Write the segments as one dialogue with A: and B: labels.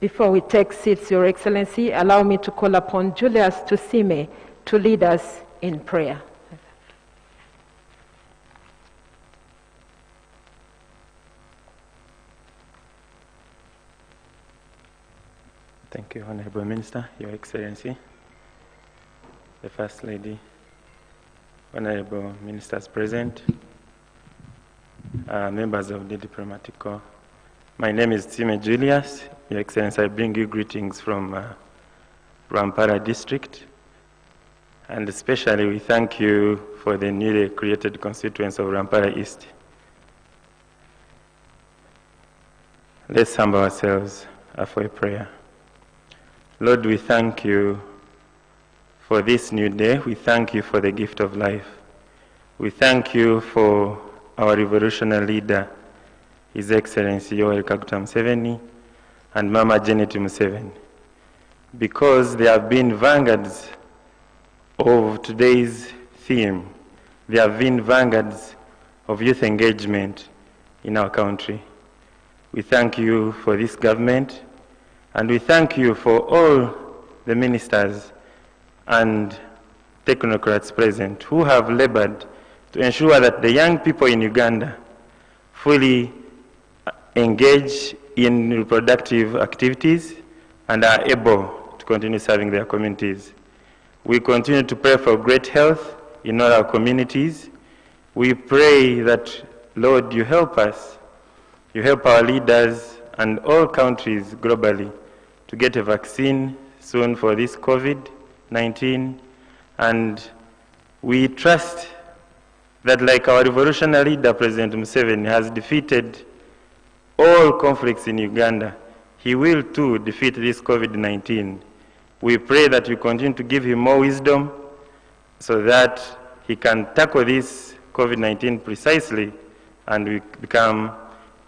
A: Before we take seats, Your Excellency, allow me to call upon Julius Tusime to lead us in prayer.
B: Thank you, Honorable Minister, Your Excellency, the First Lady, Honorable Ministers present, members of the Diplomatic Corps. My name is Tusime Julius. Your Excellency, I bring you greetings from Rwampara District, and especially we thank you for the newly created constituency of Rwampara East. Let's humble ourselves for a prayer. Lord, we thank you for this new day. We thank you for the gift of life. We thank you for our revolutionary leader, His Excellency Yoweri Kaguta Museveni and Mama Janet Museveni, because they have been vanguards of today's theme. They have been vanguards of youth engagement in our country. We thank you for this government, and we thank you for all the ministers and technocrats present who have labored to ensure that the young people in Uganda fully engage in reproductive activities and are able to continue serving their communities. We continue to pray for great health in all our communities. We pray that, Lord, you help us, you help our leaders and all countries globally to get a vaccine soon for this COVID-19. And we trust that, like our revolutionary leader, President Museveni, has defeated all conflicts in Uganda, he will too defeat this COVID-19. We pray that you continue to give him more wisdom so that he can tackle this COVID-19 precisely and we become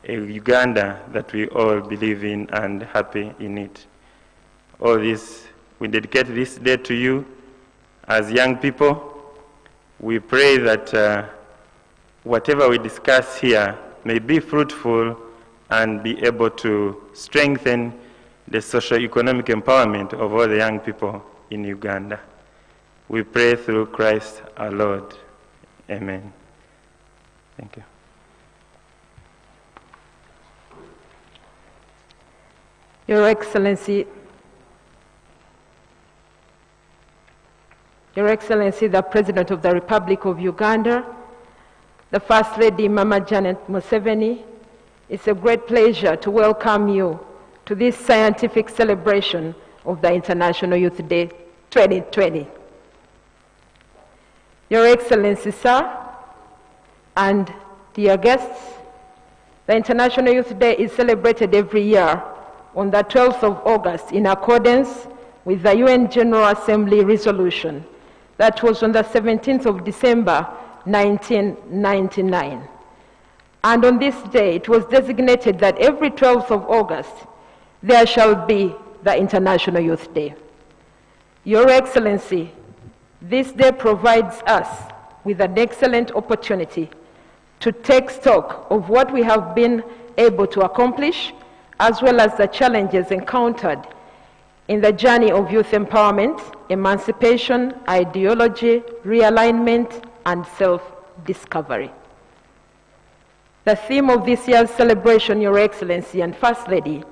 B: a Uganda that we all believe in and happy in it. All this, we dedicate this day to you as young people. We pray that whatever we discuss here may be fruitful and be able to strengthen the socio-economic empowerment of all the young people in Uganda. We pray through Christ our Lord. Amen. Thank you.
A: Your Excellency, the President of the Republic of Uganda, the First Lady Mama Janet Museveni, it's a great pleasure to welcome you to this scientific celebration of the International Youth Day 2020. Your Excellency, sir, and dear guests, the International Youth Day is celebrated every year on the 12th of August in accordance with the UN General Assembly resolution that was on the 17th of December 1999. And on this day, it was designated that every 12th of August, there shall be the International Youth Day. Your Excellency, this day provides us with an excellent opportunity to take stock of what we have been able to accomplish, as well as the challenges encountered in the journey of youth empowerment, emancipation, ideology, realignment, and self-discovery. The theme of this year's celebration, Your Excellency and First Lady,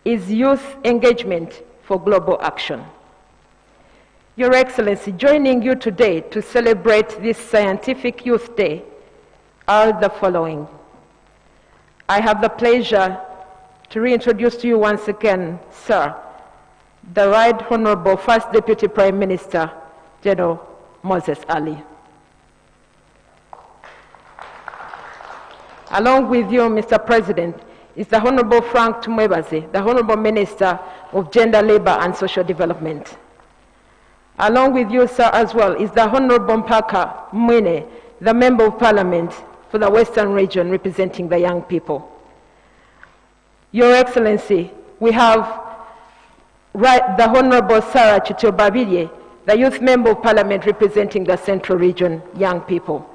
A: is Youth Engagement for Global Action. Your Excellency, joining you today to celebrate this Scientific Youth Day are the following. I have the pleasure to reintroduce to you once again, sir, the Right Honorable First Deputy Prime Minister, General Moses Ali. Along with you, Mr. President, is the Honorable Frank Tumwebaze, the Honorable Minister of Gender, Labor and Social Development. Along with you, sir, as well, is the Honorable Mpaka Mwine, the Member of Parliament for the Western Region representing the young people. Your Excellency, we have the Honorable Sarah Chitobabirye, the Youth Member of Parliament representing the Central Region young people.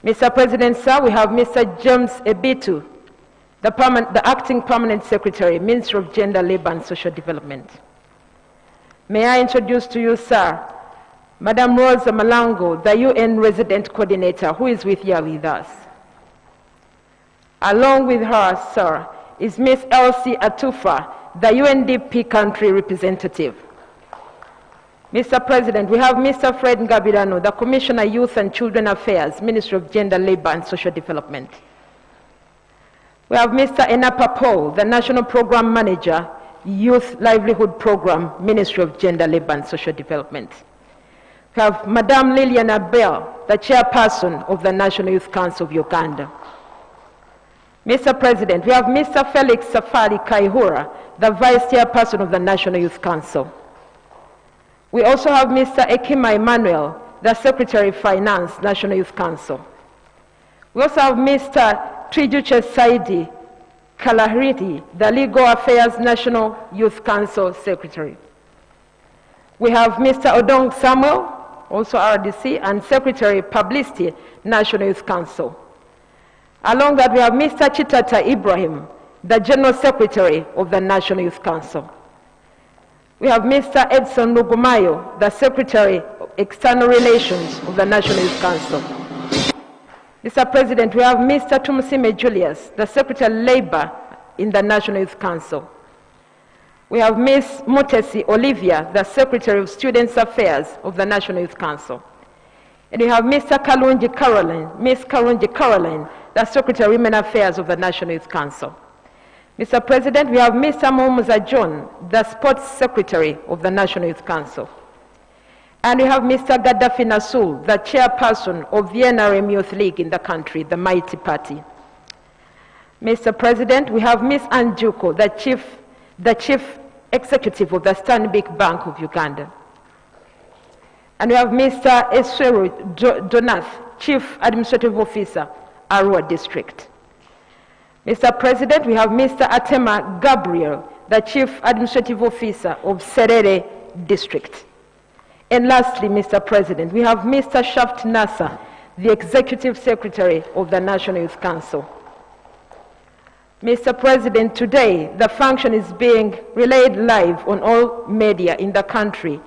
A: Mr. President, sir, we have Mr. James Ebitu, the Acting Permanent Secretary, Ministry of Gender, Labor and Social Development. May I introduce to you, sir, Madam Rosa Malango, the UN Resident Coordinator, who is here with us. Along with her, sir, is Ms. Elsie Atufa, the UNDP country representative. Mr. President, we have Mr. Fred Ngabirano, the Commissioner, Youth and Children Affairs, Ministry of Gender, Labor and Social Development. We have Mr. Enapa Paul, the National Program Manager, Youth Livelihood Program, Ministry of Gender, Labor and Social Development. We have Madame Liliana Bell, the Chairperson of the National Youth Council of Uganda. Mr. President, we have Mr. Felix Safari Kaihura, the Vice Chairperson of the National Youth Council. We also have Mr. Ekima Emmanuel, the Secretary of Finance, National Youth Council. We also have Mr. Trijuche Saidi Kalahiriti, the Legal Affairs National Youth Council Secretary. We have Mr. Odong Samuel, also RDC, and Secretary Publicity, National Youth Council. Along that, we have Mr. Chitata Ibrahim, the General Secretary of the National Youth Council. We have Mr. Edson Lugumayo, the Secretary of External Relations of the National Youth Council. Mr. President, we have Mr. Tumusime Julius, the Secretary of Labor in the National Youth Council. We have Ms. Mutesi Olivia, the Secretary of Students' Affairs of the National Youth Council. And we have Mr. Kalunji Caroline, Ms. Kalunji Caroline, the Secretary of Women Affairs of the National Youth Council. Mr. President, we have Mr. Momuza John, the Sports Secretary of the National Youth Council. And we have Mr. Gaddafi Nasul, the Chairperson of the NRM Youth League in the country, the Mighty Party. Mr. President, we have Ms. Anjuko, the Chief Executive of the Stanbic Bank of Uganda. And we have Mr. Esweru Donath, Chief Administrative Officer, Arua District. Mr. President, we have Mr. Atema Gabriel, the Chief Administrative Officer of Serere District. And lastly, Mr. President, we have Mr. Shaft Nasser, the Executive Secretary of the National Youth Council. Mr. President, today the function is being relayed live on all media in the country.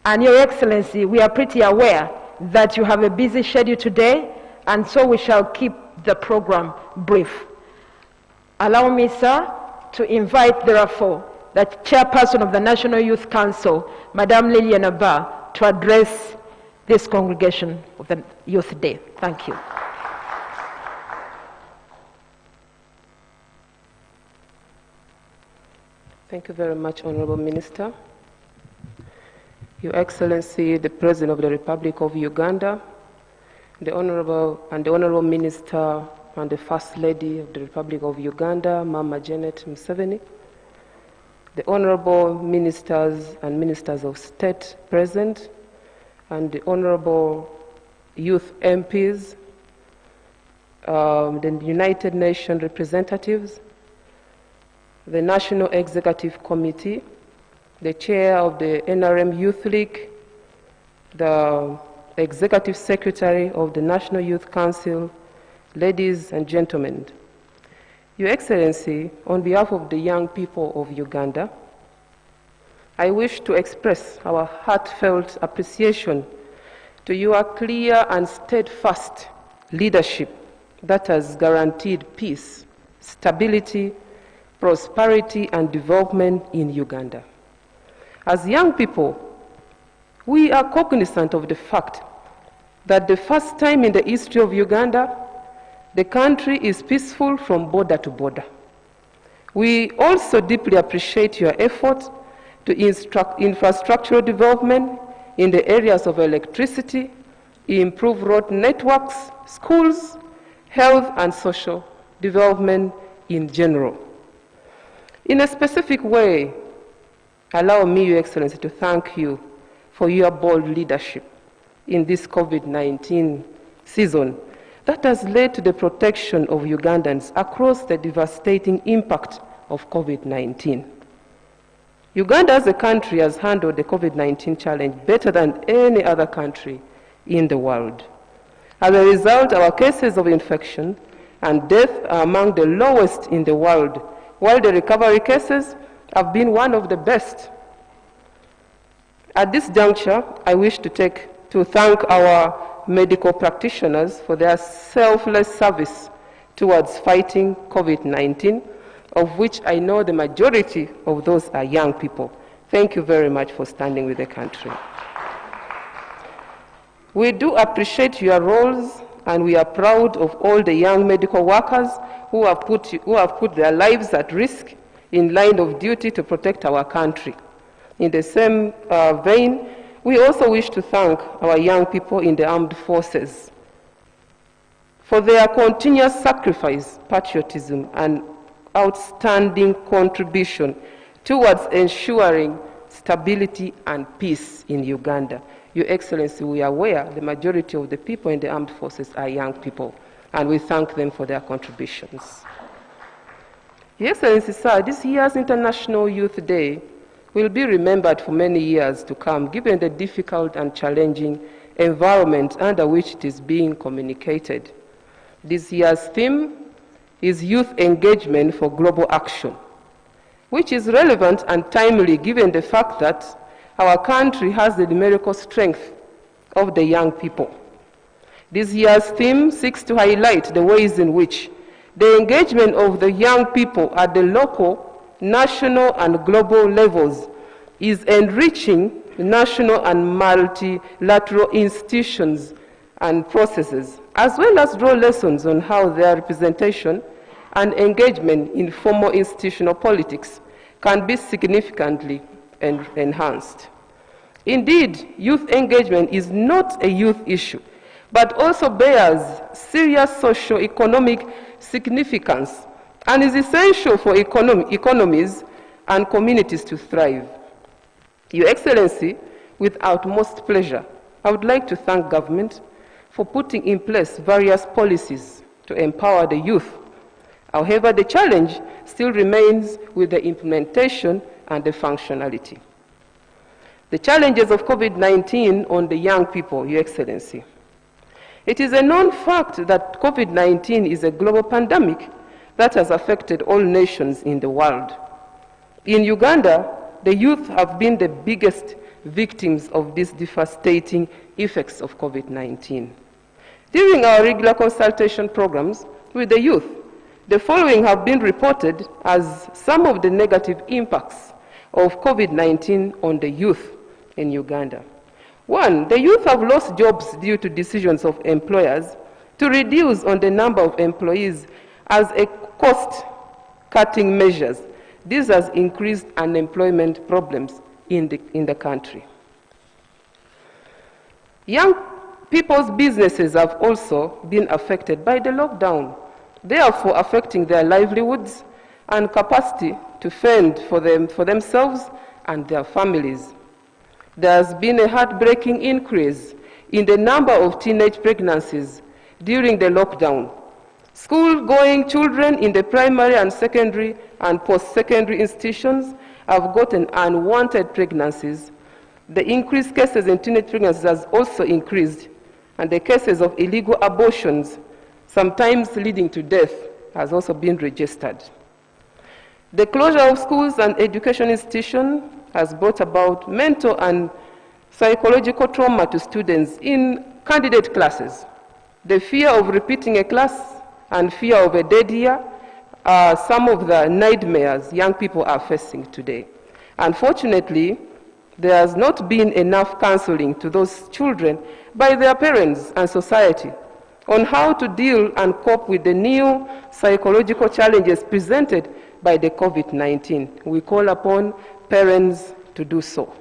A: And Your Excellency, we are pretty aware that you have a busy schedule today, and so we shall keep the program brief. Allow me, sir, to invite, therefore, the Chairperson of the National Youth Council, Madame Liliana Ba, to address this congregation of the Youth Day. Thank you.
C: Thank you very much, Honorable Minister. Your Excellency, the President of the Republic of Uganda, the Honorable Minister and the First Lady of the Republic of Uganda, Mama Janet Museveni, the Honorable Ministers and Ministers of State present, and the Honorable Youth MPs, the United Nations representatives, the National Executive Committee, the Chair of the NRM Youth League, the Executive Secretary of the National Youth Council, ladies and gentlemen. Your Excellency, on behalf of the young people of Uganda, I wish to express our heartfelt appreciation to your clear and steadfast leadership that has guaranteed peace, stability, prosperity, and development in Uganda. As young people, we are cognizant of the fact that the first time in the history of Uganda, the country is peaceful from border to border. We also deeply appreciate your efforts to infrastructural development in the areas of electricity, improve road networks, schools, health, and social development in general. In a specific way, allow me, Your Excellency, to thank you for your bold leadership in this COVID-19 season that has led to the protection of Ugandans across the devastating impact of COVID-19. Uganda as a country has handled the COVID-19 challenge better than any other country in the world. As a result, our cases of infection and death are among the lowest in the world, while the recovery cases have been one of the best. At this juncture, I wish to thank our medical practitioners for their selfless service towards fighting COVID-19, of which I know the majority of those are young people. Thank you very much for standing with the country. We do appreciate your roles, and we are proud of all the young medical workers who have put their lives at risk in line of duty to protect our country. In the same vein, we also wish to thank our young people in the armed forces for their continuous sacrifice, patriotism, and outstanding contribution towards ensuring stability and peace in Uganda. Your Excellency, we are aware the majority of the people in the armed forces are young people, and we thank them for their contributions. Your Excellency, sir, this year's International Youth Day will be remembered for many years to come, given the difficult and challenging environment under which it is being communicated. This year's theme is Youth Engagement for Global Action, which is relevant and timely given the fact that our country has the numerical strength of the young people. This year's theme seeks to highlight the ways in which the engagement of the young people at the local, national, and global levels is enriching national and multilateral institutions and processes, as well as draw lessons on how their representation and engagement in formal institutional politics can be significantly enhanced. Indeed, youth engagement is not a youth issue, but also bears serious socio-economic significance and is essential for economies and communities to thrive. Your Excellency, with utmost pleasure, I would like to thank government for putting in place various policies to empower the youth. However, the challenge still remains with the implementation and the functionality. The challenges of COVID-19 on the young people, Your Excellency. It is a known fact that COVID-19 is a global pandemic that has affected all nations in the world. In Uganda, the youth have been the biggest victims of these devastating effects of COVID-19. During our regular consultation programs with the youth, the following have been reported as some of the negative impacts of COVID-19 on the youth in Uganda. One, the youth have lost jobs due to decisions of employers to reduce on the number of employees as a cost-cutting measures. This has increased unemployment problems in the country. Young people's businesses have also been affected by the lockdown, therefore affecting their livelihoods and capacity to fend for themselves and their families. There has been a heartbreaking increase in the number of teenage pregnancies during the lockdown. School-going children in the primary and secondary and post-secondary institutions have gotten unwanted pregnancies. The increased cases in teenage pregnancies has also increased, and the cases of illegal abortions, sometimes leading to death, has also been registered. The closure of schools and education institutions has brought about mental and psychological trauma to students in candidate classes. The fear of repeating a class and fear of a dead year are some of the nightmares young people are facing today. Unfortunately, there has not been enough counseling to those children by their parents and society on how to deal and cope with the new psychological challenges presented by the COVID-19. We call upon parents to do so.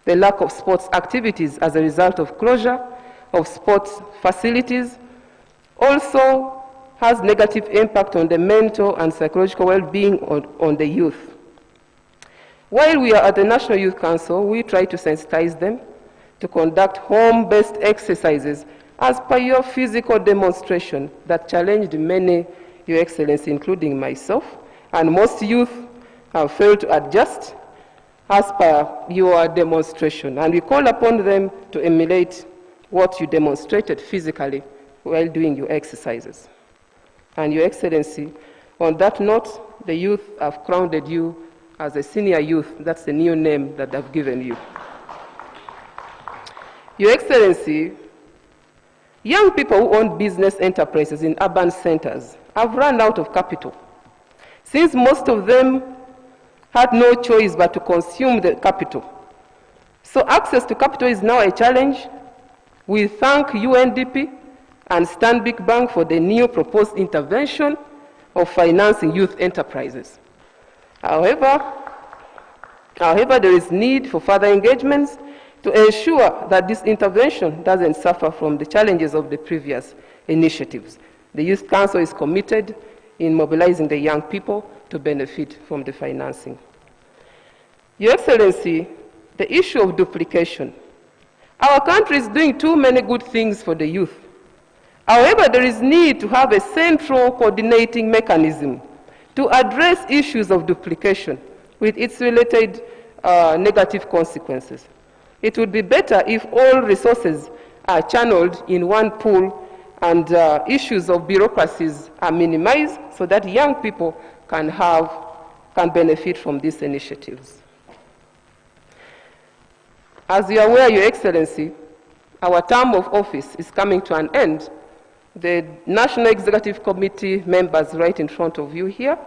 C: The lack of sports activities as a result of closure of sports facilities also has negative impact on the mental and psychological well-being on the youth. While we are at the National Youth Council, we try to sensitize them to conduct home-based exercises as per your physical demonstration that challenged many, Your Excellency, including myself, and most youth have failed to adjust as per your demonstration. And we call upon them to emulate what you demonstrated physically while doing your exercises. And Your Excellency, on that note, the youth have crowned you as a senior youth. That's the new name that I've given you. Your Excellency, young people who own business enterprises in urban centers have run out of capital, since most of them had no choice but to consume the capital. So access to capital is now a challenge. We thank UNDP and Stanbic Bank for the new proposed intervention of financing youth enterprises. However, there is need for further engagements to ensure that this intervention doesn't suffer from the challenges of the previous initiatives. The Youth Council is committed in mobilizing the young people to benefit from the financing. Your Excellency, the issue of duplication. Our country is doing too many good things for the youth. However, there is need to have a central coordinating mechanism to address issues of duplication with its related negative consequences. It would be better if all resources are channeled in one pool and issues of bureaucracies are minimized so that young people can benefit from these initiatives. As you are aware, Your Excellency, our term of office is coming to an end. The National Executive Committee members right in front of you here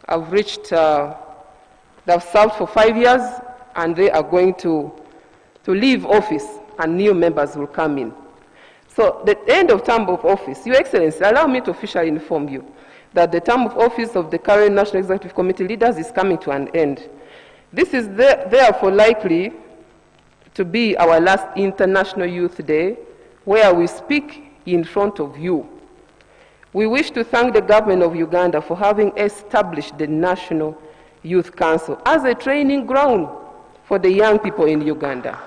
C: have they've served for 5 years, and they are going to leave office, and new members will come in. So the end of term of office, Your Excellency, allow me to officially inform you that the term of office of the current National Executive Committee leaders is coming to an end. This is therefore likely to be our last International Youth Day, where we speak in front of you. We wish to thank the government of Uganda for having established the National Youth Council as a training ground for the young people in Uganda.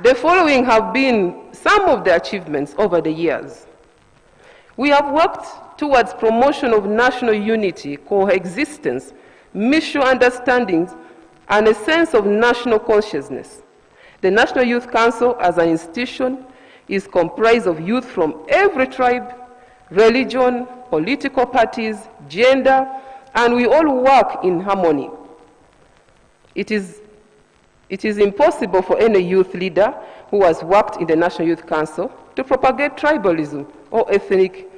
C: The following have been some of the achievements over the years. We have worked towards promotion of national unity, coexistence, mutual understandings, and a sense of national consciousness. The National Youth Council as an institution is comprised of youth from every tribe, religion, political parties, gender, and we all work in harmony. It is impossible for any youth leader who has worked in the National Youth Council to propagate tribalism or ethnic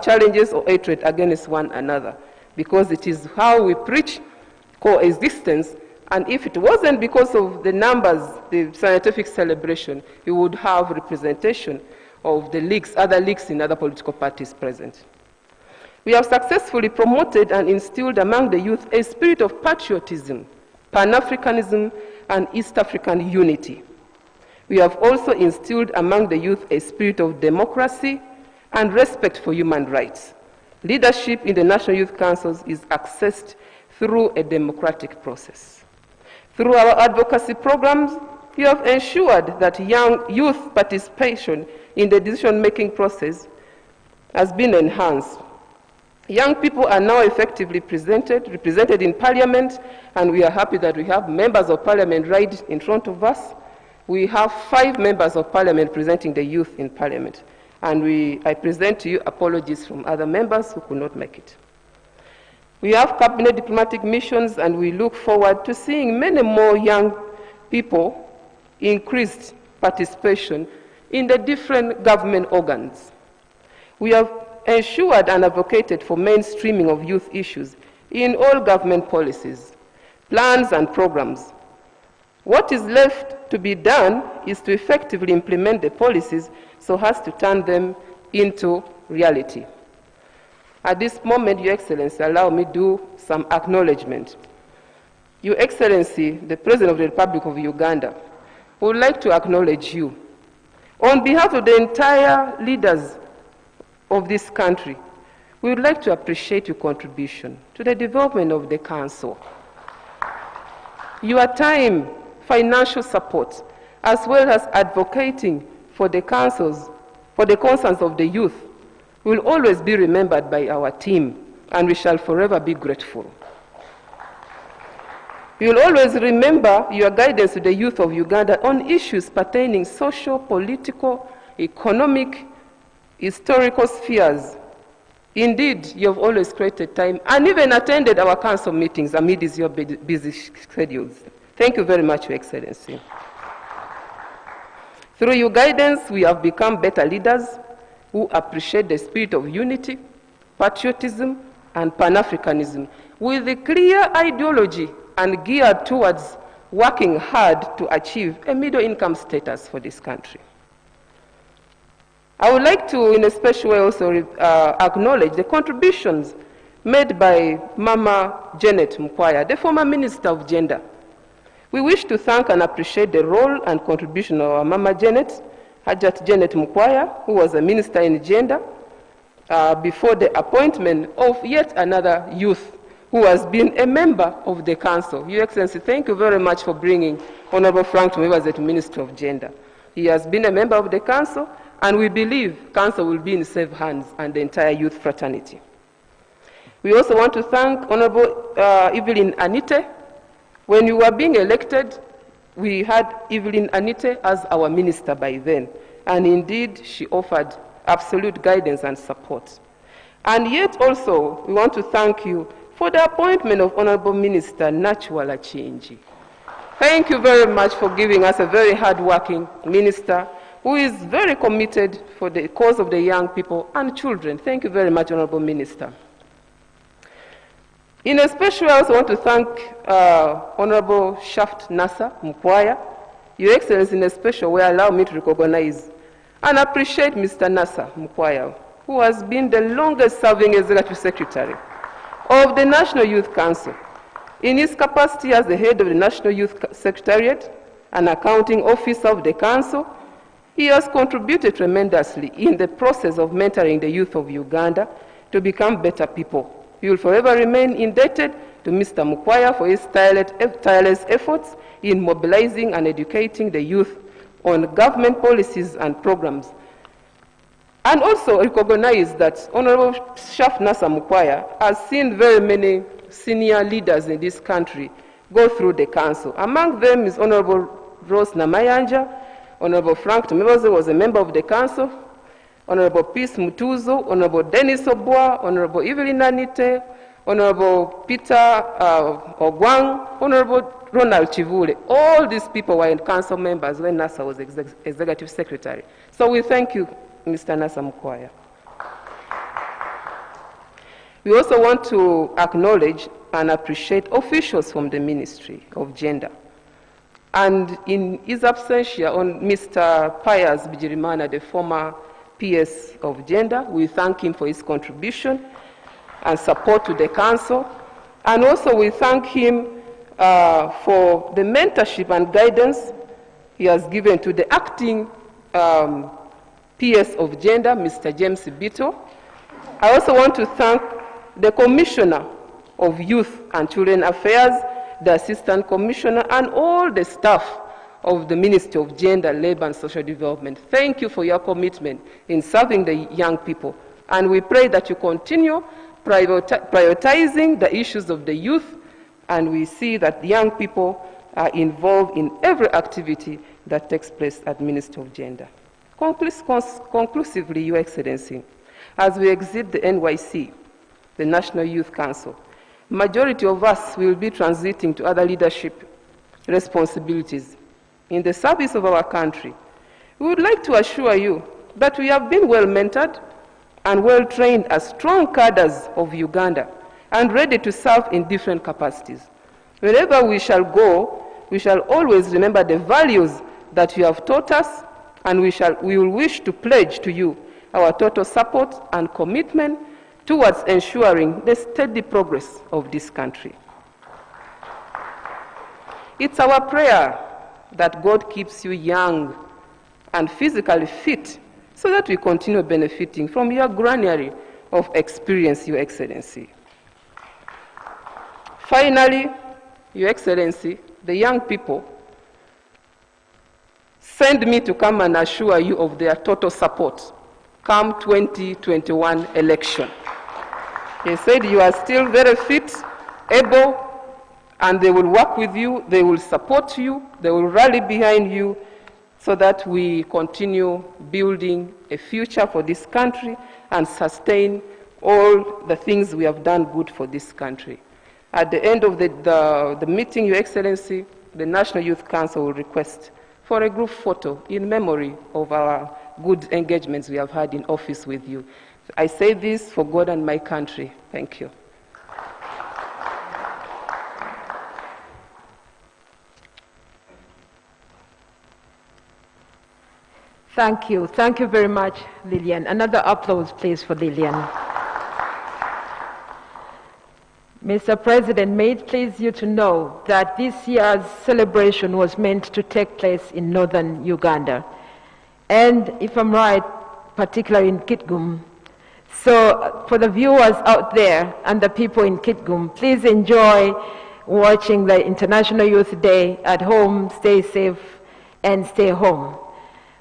C: challenges or hatred against one another, because it is how we preach coexistence. And if it wasn't because of the numbers, the scientific celebration, you would have representation of the leagues, other leagues in other political parties present. We have successfully promoted and instilled among the youth a spirit of patriotism, Pan-Africanism, and East African unity. We have also instilled among the youth a spirit of democracy and respect for human rights. Leadership in the National Youth Councils is accessed through a democratic process. Through our advocacy programs, we have ensured that young youth participation in the decision-making process has been enhanced. Young people are now effectively represented in Parliament, and we are happy that we have members of Parliament right in front of us. We have 5 members of Parliament representing the youth in Parliament, and I present to you apologies from other members who could not make it. We have cabinet diplomatic missions, and we look forward to seeing many more young people increased participation in the different government organs. We have ensured and advocated for mainstreaming of youth issues in all government policies, plans, and programs. What is left to be done is to effectively implement the policies so as to turn them into reality. At this moment, Your Excellency, allow me to do some acknowledgement. Your Excellency, the President of the Republic of Uganda, would like to acknowledge you. On behalf of the entire leaders of this country, we would like to appreciate your contribution to the development of the Council. Your time, financial support, as well as advocating for the concerns of the youth, will always be remembered by our team, and we shall forever be grateful. We will always remember your guidance to the youth of Uganda on issues pertaining social, political, economic, historical spheres. Indeed, you have always created time and even attended our council meetings amidst your busy schedules. Thank you very much, Your Excellency. Through your guidance, we have become better leaders who appreciate the spirit of unity, patriotism, and Pan-Africanism with a clear ideology and geared towards working hard to achieve a middle-income status for this country. I would like to, in a special way, also acknowledge the contributions made by Mama Janet Mukwaya, the former Minister of Gender. We wish to thank and appreciate the role and contribution of our Mama Janet, Hajat Janet Mukwaya, who was a Minister in Gender, before the appointment of yet another youth who has been a member of the Council. Your Excellency, thank you very much for bringing Honorable Frank Tumeba as the Minister of Gender. He has been a member of the Council, and we believe Council will be in safe hands and the entire youth fraternity. We also want to thank Honorable Evelyn Anite. When you were being elected, we had Evelyn Anite as our minister by then, and indeed she offered absolute guidance and support. And yet also, we want to thank you for the appointment of Honorable Minister Nachwala Chinji. Thank you very much for giving us a very hard-working minister who is very committed for the cause of the young people and children. Thank you very much, Honorable Minister. In a special way, I also want to thank Honorable Shaft Nasa Mukwaya. Your Excellency, in a special way, allow me to recognize and appreciate Mr. Nasa Mukwaya, who has been the longest-serving Executive Secretary of the National Youth Council. In his capacity as the head of the National Youth Secretariat and accounting officer of the Council, he has contributed tremendously in the process of mentoring the youth of Uganda to become better people. We will forever remain indebted to Mr. Mukwaya for his tireless efforts in mobilizing and educating the youth on government policies and programs. And also recognize that Honorable Shaft Nasa Mukwaya has seen very many senior leaders in this country go through the Council. Among them is Honorable Rose Namayanja, Honorable Frank Tumeba was a member of the Council, Honorable Peace Mutuzo, Honorable Dennis Obwa, Honorable Evelyn Anite, Honorable Peter Ogwang, Honorable Ronald Chivule. All these people were in Council members when Nasa was Executive Secretary. So we thank you, Mr. Nasa Mukwaya. We also want to acknowledge and appreciate officials from the Ministry of Gender. And in his absentia, on Mr. Pius Bijirimana, the former PS of Gender, we thank him for his contribution and support to the Council. And also we thank him for the mentorship and guidance he has given to the acting PS of Gender, Mr. James Bito. I also want to thank the Commissioner of Youth and Children Affairs, the Assistant Commissioner, and all the staff of the Ministry of Gender, Labor and Social Development. Thank you for your commitment in serving the young people. And we pray that you continue prioritizing the issues of the youth, and we see that young people are involved in every activity that takes place at Ministry of Gender. Conclusively, Your Excellency, as we exit the NYC, the National Youth Council, majority of us will be transiting to other leadership responsibilities in the service of our country. We would like to assure you that we have been well mentored and well trained as strong cadres of Uganda and ready to serve in different capacities. Wherever we shall go, we shall always remember the values that you have taught us, and we will wish to pledge to you our total support and commitment towards ensuring the steady progress of this country. It's our prayer that God keeps you young and physically fit so that we continue benefiting from your granary of experience, Your Excellency. Finally, Your Excellency, the young people send me to come and assure you of their total support come 2021 election. They said you are still very fit, able, and they will work with you, they will support you, they will rally behind you so that we continue building a future for this country and sustain all the things we have done good for this country. At the end of the meeting, Your Excellency, the National Youth Council will request for a group photo in memory of our good engagements we have had in office with you. I say this for God and my country. Thank you.
A: Thank you. Thank you very much, Lillian. Another applause, please, for Lillian. Mr. President, may it please you to know that this year's celebration was meant to take place in northern Uganda. And if I'm right, particularly in Kitgum. So for the viewers out there and the people in Kitgum, please enjoy watching the International Youth Day at home, stay safe, and stay home.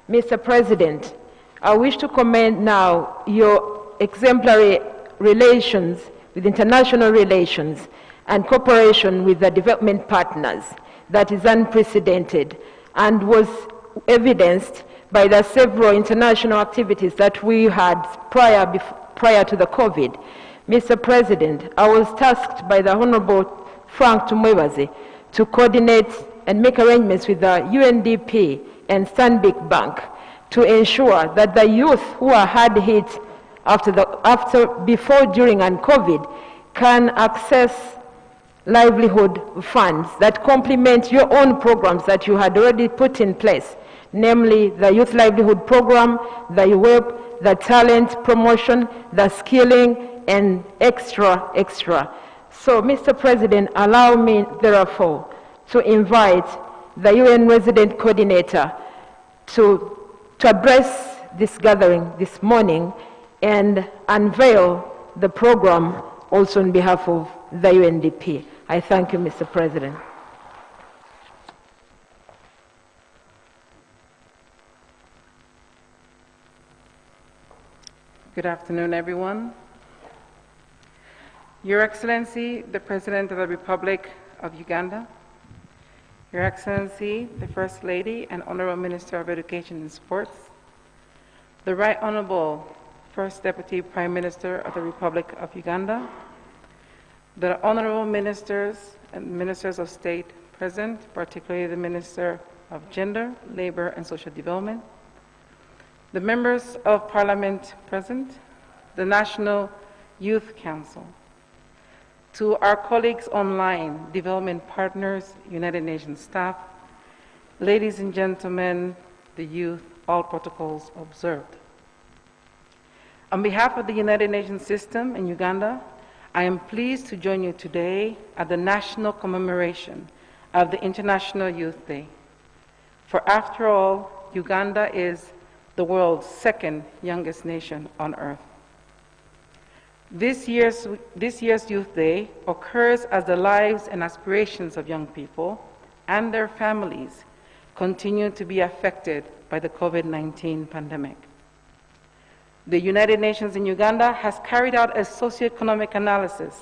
A: Mr. President, I wish to commend now your exemplary relations with international relations and cooperation with the development partners that is unprecedented and was evidenced by the several international activities that we had prior to the COVID. Mr. President, I was tasked by the Honorable Frank Tumwebaze to coordinate and make arrangements with the UNDP and Stanbic Bank to ensure that the youth who are hard hit before, during, and COVID can access livelihood funds that complement your own programs that you had already put in place, namely the Youth Livelihood Program, the WEP, the talent promotion, the skilling, and extra. So, Mr. President, allow me, therefore, to invite the UN Resident Coordinator to address this gathering this morning and unveil the program also on behalf of the UNDP. I thank you, Mr. President.
D: Good afternoon, everyone. Your Excellency, the President of the Republic of Uganda, Your Excellency, the First Lady and Honorable Minister of Education and Sports, the Right Honorable First Deputy Prime Minister of the Republic of Uganda, the Honorable Ministers and Ministers of State present, particularly the Minister of Gender, Labor and Social Development, the members of Parliament present, the National Youth Council, to our colleagues online, development partners, United Nations staff, ladies and gentlemen, the youth, all protocols observed. On behalf of the United Nations system in Uganda, I am pleased to join you today at the national commemoration of the International Youth Day. For after all, Uganda is the world's second youngest nation on earth. This year's Youth Day occurs as the lives and aspirations of young people and their families continue to be affected by the COVID-19 pandemic. The United Nations in Uganda has carried out a socioeconomic analysis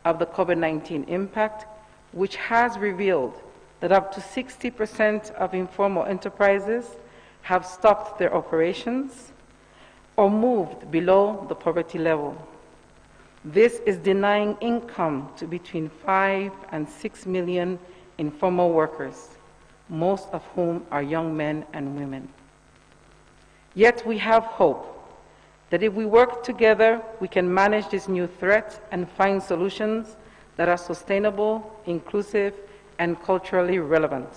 D: of the COVID-19 impact, which has revealed that up to 60% of informal enterprises have stopped their operations or moved below the poverty level. This is denying income to between 5 and 6 million informal workers, most of whom are young men and women. Yet we have hope that if we work together, we can manage this new threat and find solutions that are sustainable, inclusive, and culturally relevant.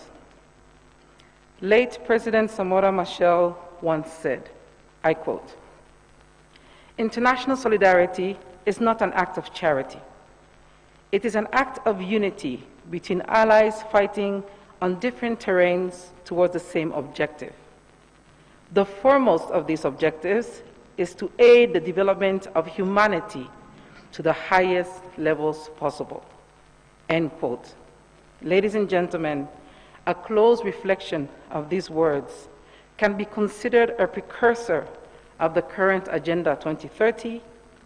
D: Late President Samora Machel once said, I quote, "International solidarity is not an act of charity. It is an act of unity between allies fighting on different terrains towards the same objective. The foremost of these objectives is to aid the development of humanity to the highest levels possible." End quote. Ladies and gentlemen, a close reflection of these words can be considered a precursor of the current Agenda 2030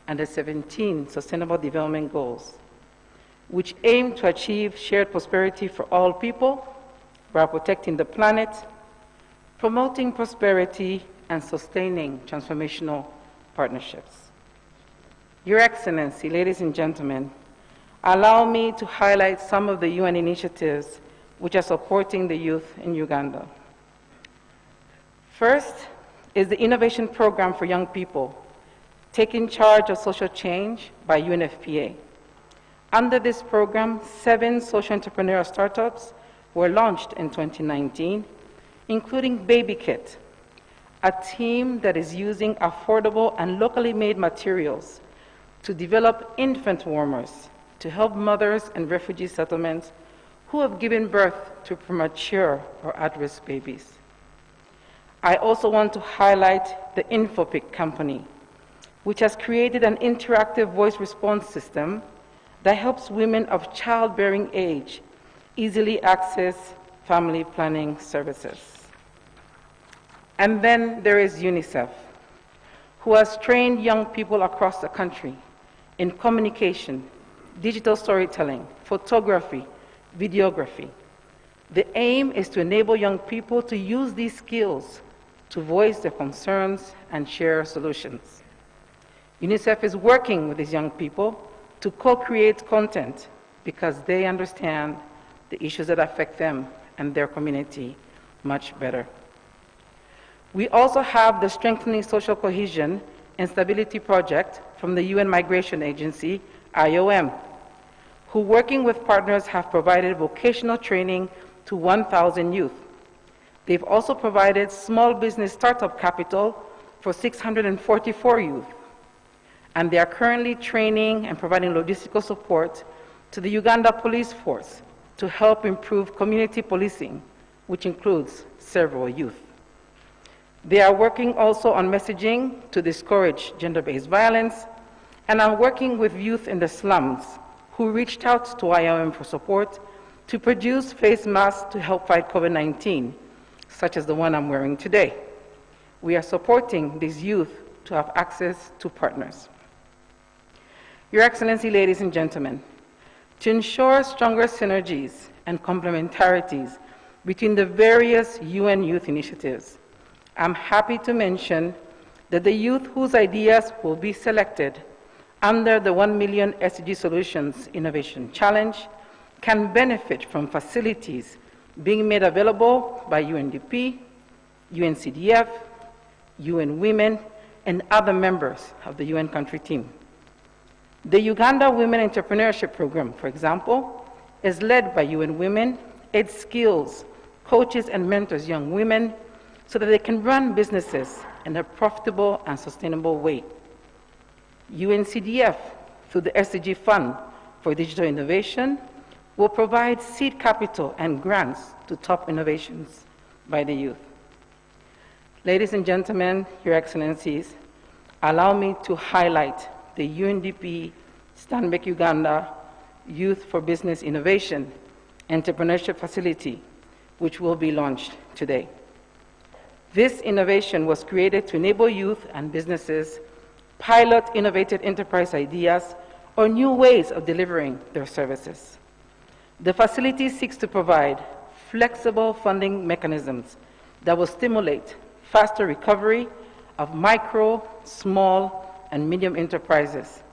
D: and the 17 Sustainable Development Goals, which aim to achieve shared prosperity for all people while protecting the planet, promoting prosperity and sustaining transformational partnerships. Your Excellency, ladies and gentlemen, allow me to highlight some of the UN initiatives which are supporting the youth in Uganda. First is the Innovation Program for Young People, taking charge of social change by UNFPA. Under this program, 7 social entrepreneurial startups were launched in 2019, including BabyKit, a team that is using affordable and locally made materials to develop infant warmers to help mothers in refugee settlements who have given birth to premature or at-risk babies. I also want to highlight the Infopic company, which has created an interactive voice response system that helps women of childbearing age easily access family planning services. And then there is UNICEF, who has trained young people across the country in communication, digital storytelling, photography, videography. The aim is to enable young people to use these skills to voice their concerns and share solutions. UNICEF is working with these young people to co-create content because they understand the issues that affect them and their community much better. We also have the Strengthening Social Cohesion and Stability Project from the UN Migration Agency, IOM, who, working with partners, have provided vocational training to 1,000 youth. They've also provided small business startup capital for 644 youth. And they are currently training and providing logistical support to the Uganda Police Force to help improve community policing, which includes several youth. They are working also on messaging to discourage gender-based violence, and are working with youth in the slums who reached out to IOM for support to produce face masks to help fight COVID-19, such as the one I'm wearing today. We are supporting these youth to have access to partners. Your Excellency, ladies and gentlemen, to ensure stronger synergies and complementarities between the various UN youth initiatives, I'm happy to mention that the youth whose ideas will be selected under the 1 Million SDG Solutions Innovation Challenge can benefit from facilities being made available by UNDP, UNCDF, UN Women, and other members of the UN country team. The Uganda Women Entrepreneurship Program, for example, is led by UN Women. It skills, coaches, and mentors young women so that they can run businesses in a profitable and sustainable way. UNCDF, through the SDG Fund for Digital Innovation, will provide seed capital and grants to top innovations by the youth. Ladies and gentlemen, Your Excellencies, allow me to highlight the UNDP Stanbic Uganda Youth for Business Innovation Entrepreneurship Facility, which will be launched today. This innovation was created to enable youth and businesses pilot innovative enterprise ideas or new ways of delivering their services. The facility seeks to provide flexible funding mechanisms that will stimulate faster recovery of micro, small, and medium enterprises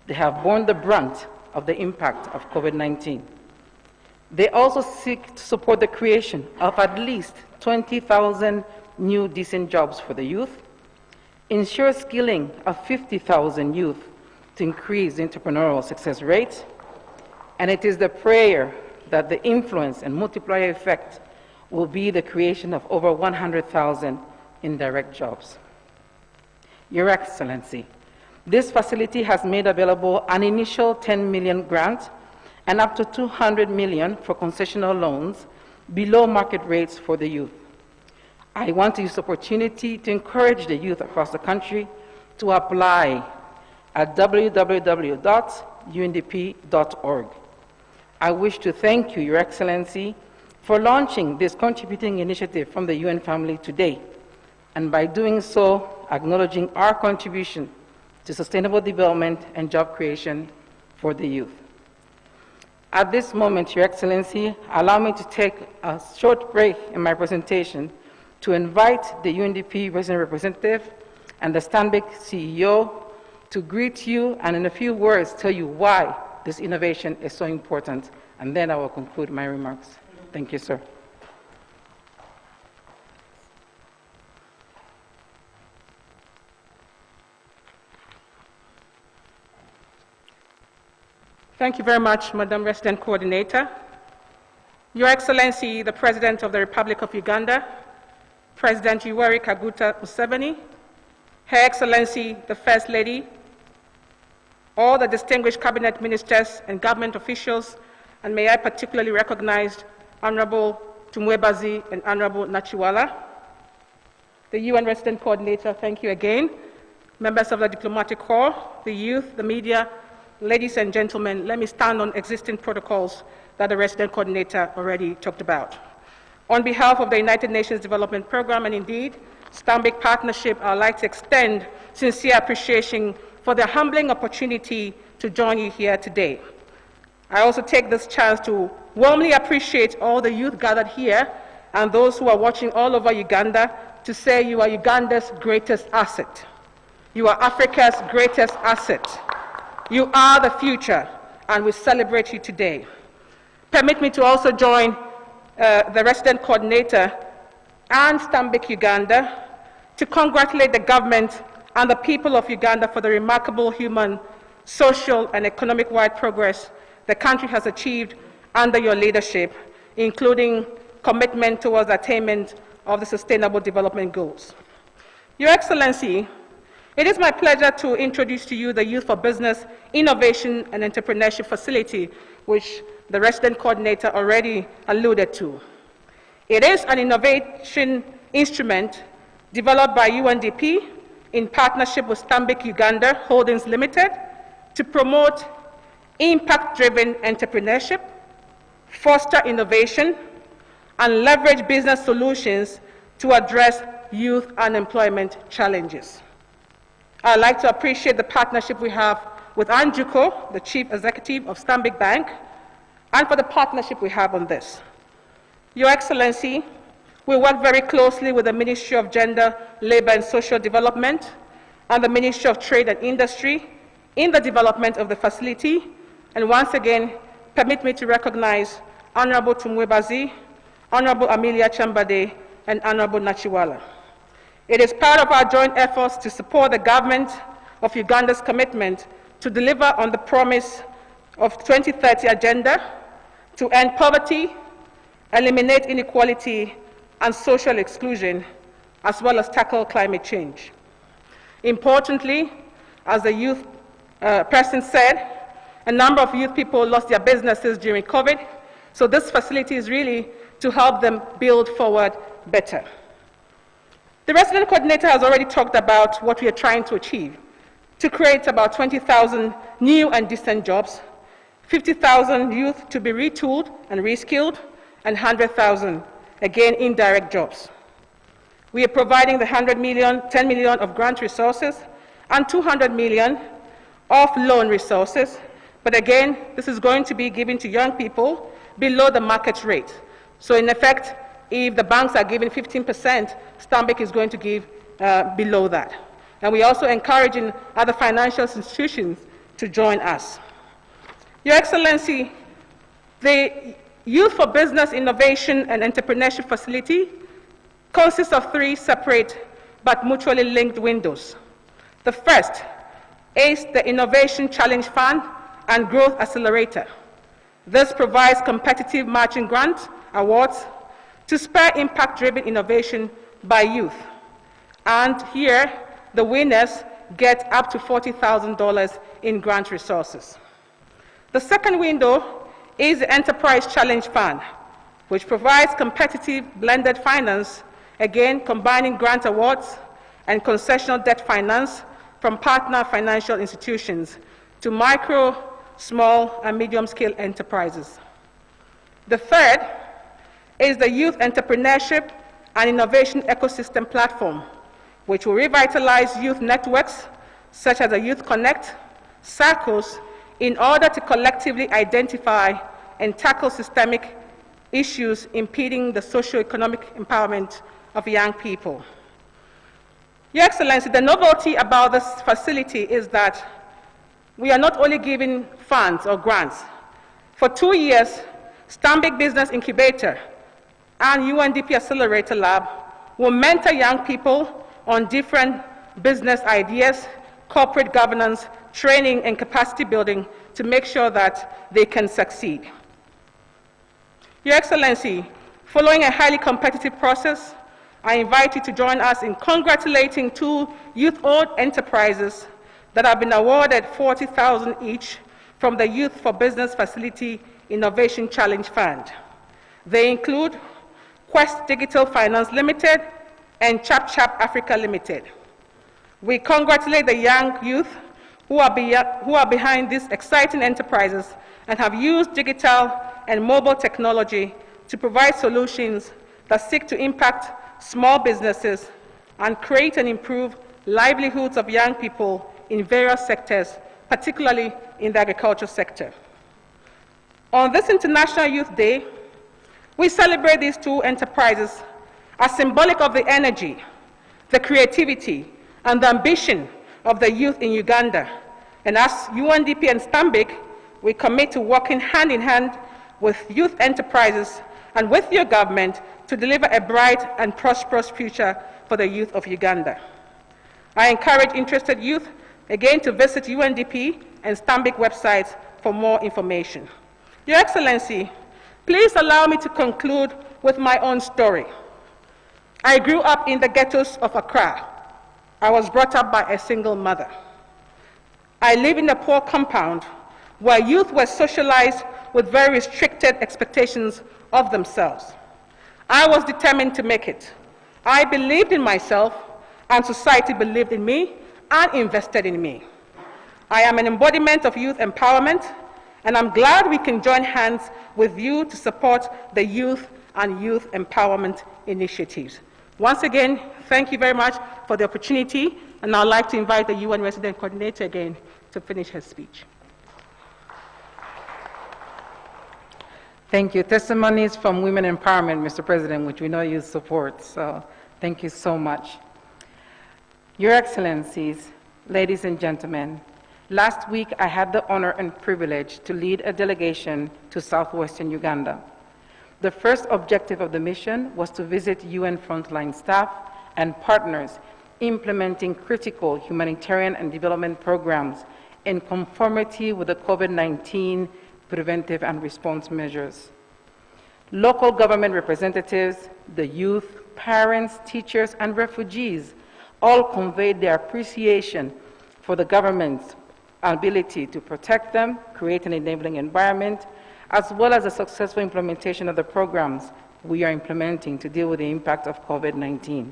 D: that have borne the brunt of the impact of COVID-19. They also seek to support the creation of at least 20,000 new decent jobs for the youth, ensure skilling of 50,000 youth to increase the entrepreneurial success rate, and it is the prayer that the influence and multiplier effect will be the creation of over 100,000 indirect jobs. Your Excellency, this facility has made available an initial 10 million grant and up to 200 million for concessional loans below market rates for the youth. I want to use the opportunity to encourage the youth across the country to apply at www.undp.org. I wish to thank you, Your Excellency, for launching this contributing initiative from the UN family today, and by doing so, acknowledging our contribution to sustainable development and job creation for the youth. At this moment, Your Excellency, allow me to take a short break in my presentation to invite the UNDP resident representative and the Stanbic CEO to greet you and in a few words tell you why this innovation is so important, and then I will conclude my remarks. Thank you, sir. Thank you very much, Madam Resident Coordinator. Your Excellency, the President of the Republic of Uganda, President Yoweri Kaguta Museveni, Her Excellency, the First Lady, all the distinguished cabinet ministers and government officials, and may I particularly recognize Honorable Tumwebazi and Honorable Nachiwala. The UN Resident Coordinator, thank you again. Members of the Diplomatic Corps, the youth, the media, ladies and gentlemen, let me stand on existing protocols that the Resident Coordinator already talked about. On behalf of the United Nations Development Programme and indeed Stanbic Partnership, I would like to extend sincere appreciation for the humbling opportunity to join you here today. I also take this chance to warmly appreciate all the youth gathered here and those who are watching all over Uganda to say you are Uganda's greatest asset. You are Africa's greatest asset. You are the future, and we celebrate you today. Permit me to also join the Resident Coordinator and Stanbic Uganda to congratulate the government and the people of Uganda for the remarkable human, social, and economic-wide progress the country has achieved under your leadership, including commitment towards attainment of the Sustainable Development Goals. Your Excellency, it is my pleasure to introduce to you the Youth for Business, Innovation and Entrepreneurship Facility, which the Resident Coordinator already alluded to. It is an innovation instrument developed by UNDP in partnership with Stanbic Uganda Holdings Limited to promote impact-driven entrepreneurship, foster innovation, and leverage business solutions to address youth unemployment challenges. I'd like to appreciate the partnership we have with Anne Juko, the Chief Executive of Stanbic Bank, and for the partnership we have on this. Your Excellency, we work very closely with the Ministry of Gender, Labour and Social Development and the Ministry of Trade and Industry in the development of the facility. And once again, permit me to recognize Honorable Tumwebazi, Honorable Amelia Chambade, and Honorable Nachiwala. It is part of our joint efforts to support the government of Uganda's commitment to deliver on the promise of 2030 agenda to end poverty, eliminate inequality and social exclusion, as well as tackle climate change. Importantly, as the youth person said, a number of youth people lost their businesses during COVID, so this facility is really to help them build forward better. The Resident Coordinator has already talked about what we are trying to achieve, to create about 20,000 new and decent jobs, 50,000 youth to be retooled and reskilled, and 100,000, again, indirect jobs. We are providing the 10 million of grant resources and 200 million of loan resources, but again, this is going to be given to young people below the market rate. So in effect, if the banks are giving 15%, Stanbic is going to give below that. And we're also encouraging other financial institutions to join us. Your Excellency, the Youth for Business, Innovation and Entrepreneurship Facility consists of 3 separate but mutually linked windows. The first is the Innovation Challenge Fund and Growth Accelerator. This provides competitive matching grant awards to spur impact-driven innovation by youth. And here, the winners get up to $40,000 in grant resources. The second window is the Enterprise Challenge Fund, which provides competitive blended finance, again combining grant awards and concessional debt finance from partner financial institutions to micro, small, and medium-scale enterprises. The third is the Youth Entrepreneurship and Innovation Ecosystem Platform, which will revitalize youth networks such as the Youth Connect, circles, in order to collectively identify and tackle systemic issues impeding the socio-economic empowerment
E: of young people. Your Excellency, the novelty about this facility is that we are not only giving funds or grants. For 2 years, Stanbic Business Incubator and UNDP Accelerator Lab will mentor young people on different business ideas, corporate governance, training, and capacity building to make sure that they can succeed. Your Excellency, following a highly competitive process, I invite you to join us in congratulating 2 youth-owned enterprises that have been awarded $40,000 each from the Youth for Business Facility Innovation Challenge Fund. They include Quest Digital Finance Limited and ChapChap Africa Limited. We congratulate the young youth who are behind these exciting enterprises and have used digital and mobile technology to provide solutions that seek to impact small businesses and create and improve livelihoods of young people in various sectors, particularly in the agriculture sector. On this International Youth Day, we celebrate these 2 enterprises as symbolic of the energy, the creativity, and the ambition of the youth in Uganda. And as UNDP and Stanbic, we commit to working hand in hand with youth enterprises and with your government to deliver a bright and prosperous future for the youth of Uganda. I encourage interested youth again to visit UNDP and Stanbic websites for more information. Your Excellency, please allow me to conclude with my own story. I grew up in the ghettos of Accra. I was brought up by a single mother. I live in a poor compound where youth were socialized with very restricted expectations of themselves. I was determined to make it. I believed in myself, and society believed in me and invested in me. I am an embodiment of youth empowerment, and I'm glad we can join hands with you to support the youth and youth empowerment initiatives. Once again, thank you very much for the opportunity, and I'd like to invite the UN Resident Coordinator again to finish her speech.
D: Thank you. Testimonies from women empowerment, Mr. President, which we know you support, so thank you so much. Your Excellencies, ladies and gentlemen, last week I had the honor and privilege to lead a delegation to southwestern Uganda. The first objective of the mission was to visit UN frontline staff and partners implementing critical humanitarian and development programs in conformity with the COVID-19 preventive and response measures. Local government representatives, the youth, parents, teachers, and refugees all conveyed their appreciation for the government's ability to protect them, create an enabling environment, as well as the successful implementation of the programs we are implementing to deal with the impact of COVID-19.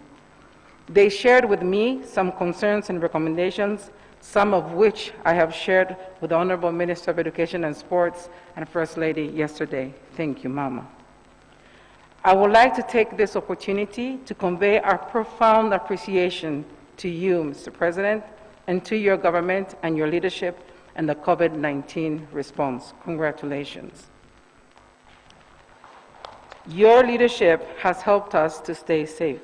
D: They shared with me some concerns and recommendations, some of which I have shared with the Honorable Minister of Education and Sports and First Lady yesterday. Thank you, Mama. I would like to take this opportunity to convey our profound appreciation to you, Mr. President, and to your government and your leadership in the COVID-19 response. Congratulations. Your leadership has helped us to stay safe.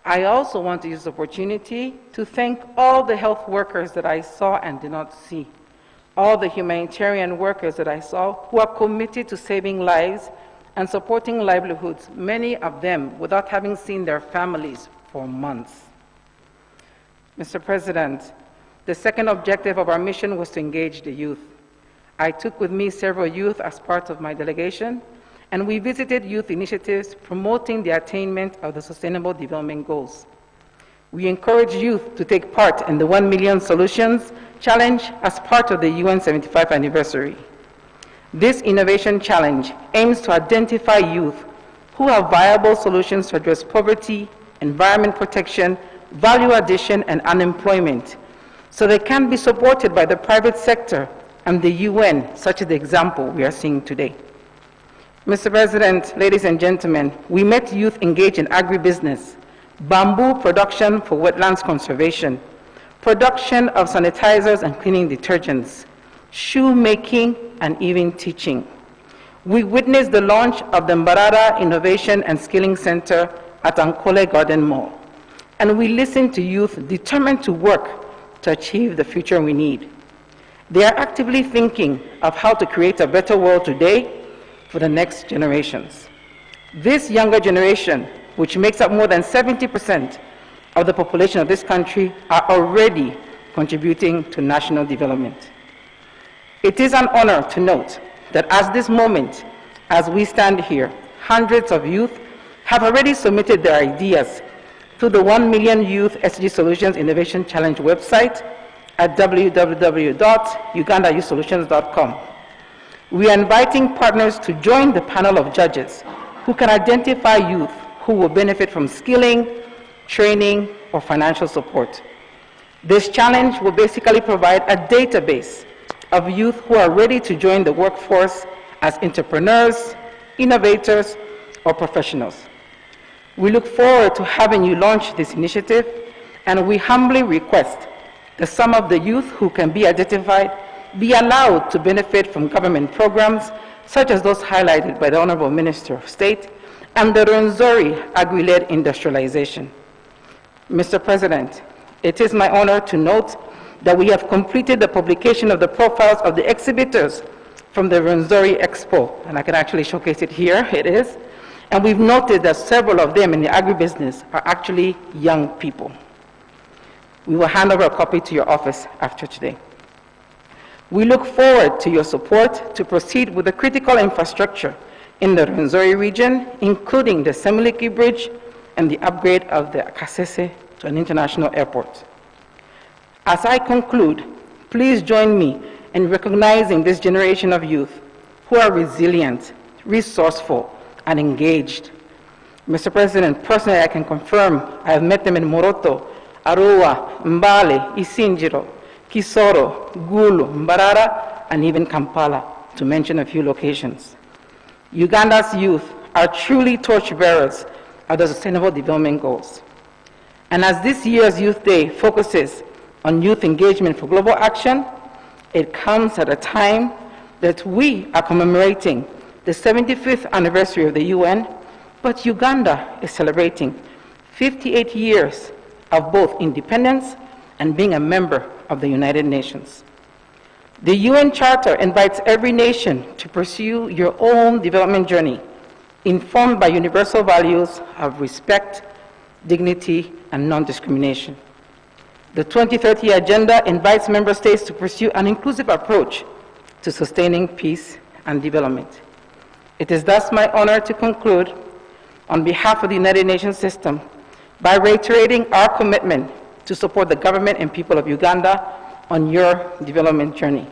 D: I also want to use the opportunity to thank all the health workers that I saw and did not see, all the humanitarian workers that I saw who are committed to saving lives and supporting livelihoods, many of them without having seen their families for months. Mr. President, the second objective of our mission was to engage the youth. I took with me several youth as part of my delegation, and we visited youth initiatives promoting the attainment of the Sustainable Development Goals. We encourage youth to take part in the 1 Million Solutions Challenge as part of the UN 75th anniversary. This innovation challenge aims to identify youth who have viable solutions to address poverty, environment protection, value addition, and unemployment, so they can be supported by the private sector and the UN, such as the example we are seeing today. Mr. President, ladies and gentlemen, we met youth engaged in agribusiness, bamboo production for wetlands conservation, production of sanitizers and cleaning detergents, shoemaking, and even teaching. We witnessed the launch of the Mbarara Innovation and Skilling Center at Ankole Garden Mall, and we listen to youth determined to work to achieve the future we need. They are actively thinking of how to create a better world today for the next generations. This younger generation, which makes up more than 70% of the population of this country, are already contributing to national development. It is an honor to note that at this moment, as we stand here, hundreds of youth have already submitted their ideas to the 1 Million Youth SDG Solutions Innovation Challenge website at www.ugandayouthsolutions.com. We are inviting partners to join the panel of judges who can identify youth who will benefit from skilling, training, or financial support. This challenge will basically provide a database of youth who are ready to join the workforce as entrepreneurs, innovators, or professionals. We look forward to having you launch this initiative, and we humbly request that some of the youth who can be identified be allowed to benefit from government programs such as those highlighted by the Honorable Minister of State and the Rwenzori Agri-led industrialization. Mr. President, it is my honor to note that we have completed the publication of the profiles of the exhibitors from the Rwenzori Expo, and I can actually showcase it here, it is, and we've noted that several of them in the agribusiness are actually young people. We will hand over a copy to your office after today. We look forward to your support to proceed with the critical infrastructure in the Rwenzori region, including the Semiliki Bridge and the upgrade of the Kasese to an international airport. As I conclude, please join me in recognizing this generation of youth who are resilient, resourceful, and engaged. Mr. President, personally I can confirm I have met them in Moroto, Arua, Mbale, Isinjiro, Kisoro, Gulu, Mbarara, and even Kampala, to mention a few locations. Uganda's youth are truly torchbearers of the Sustainable Development Goals. And as this year's Youth Day focuses on youth engagement for global action, it comes at a time that we are commemorating the 75th anniversary of the UN, but Uganda is celebrating 58 years of both independence and being a member of the United Nations. The UN Charter invites every nation to pursue your own development journey, informed by universal values of respect, dignity, and non-discrimination. The 2030 Agenda invites member states to pursue an inclusive approach to sustaining peace and development. It is thus my honor to conclude, on behalf of the United Nations system, by reiterating our commitment to support the government and people of Uganda on your development journey.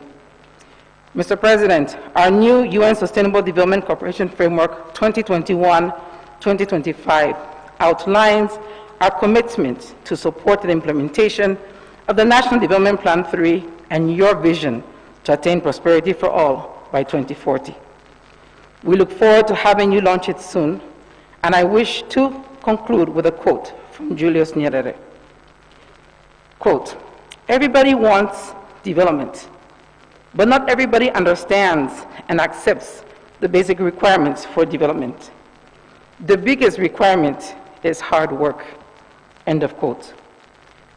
D: Mr. President, our new UN Sustainable Development Cooperation Framework 2021-2025 outlines our commitment to support the implementation of the National Development Plan 3 and your vision to attain prosperity for all by 2040. We look forward to having you launch it soon, and I wish to conclude with a quote from Julius Nyerere. Quote, "Everybody wants development, but not everybody understands and accepts the basic requirements for development. The biggest requirement is hard work." End of quote.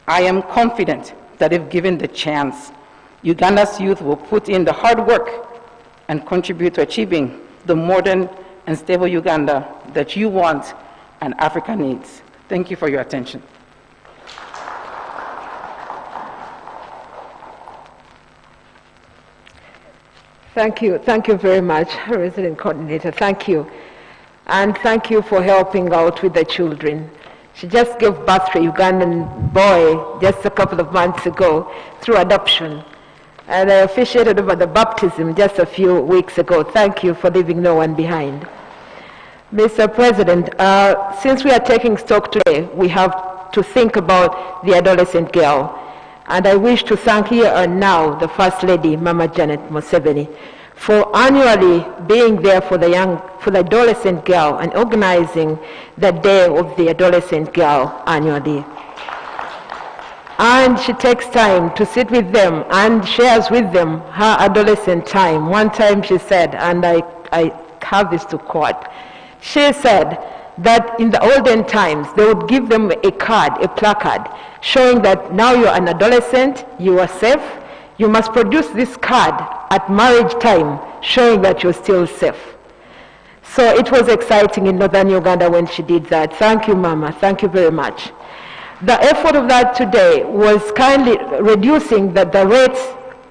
D: I am confident that if given the chance, Uganda's youth will put in the hard work and contribute to achieving the modern and stable Uganda that you want and Africa needs. Thank you for your attention.
A: Thank you very much, Resident Coordinator. Thank you. And thank you for helping out with the children. She just gave birth to a Ugandan boy just a couple of months ago through adoption. And I officiated over the baptism just a few weeks ago. Thank you for leaving no one behind. Mr. President, since we are taking stock today, we have to think about the adolescent girl. And I wish to thank here and now the First Lady, Mama Janet Museveni, for annually being there for the adolescent girl and organizing the Day of the Adolescent Girl annually. And she takes time to sit with them and shares with them her adolescent time. One time she said, and I have this to quote, she said, that in the olden times, they would give them a card, a placard, showing that now you're an adolescent, you are safe, you must produce this card at marriage time, showing that you're still safe. So it was exciting in northern Uganda when she did that. Thank you, Mama. Thank you very much. The effort of that today was kindly reducing the rates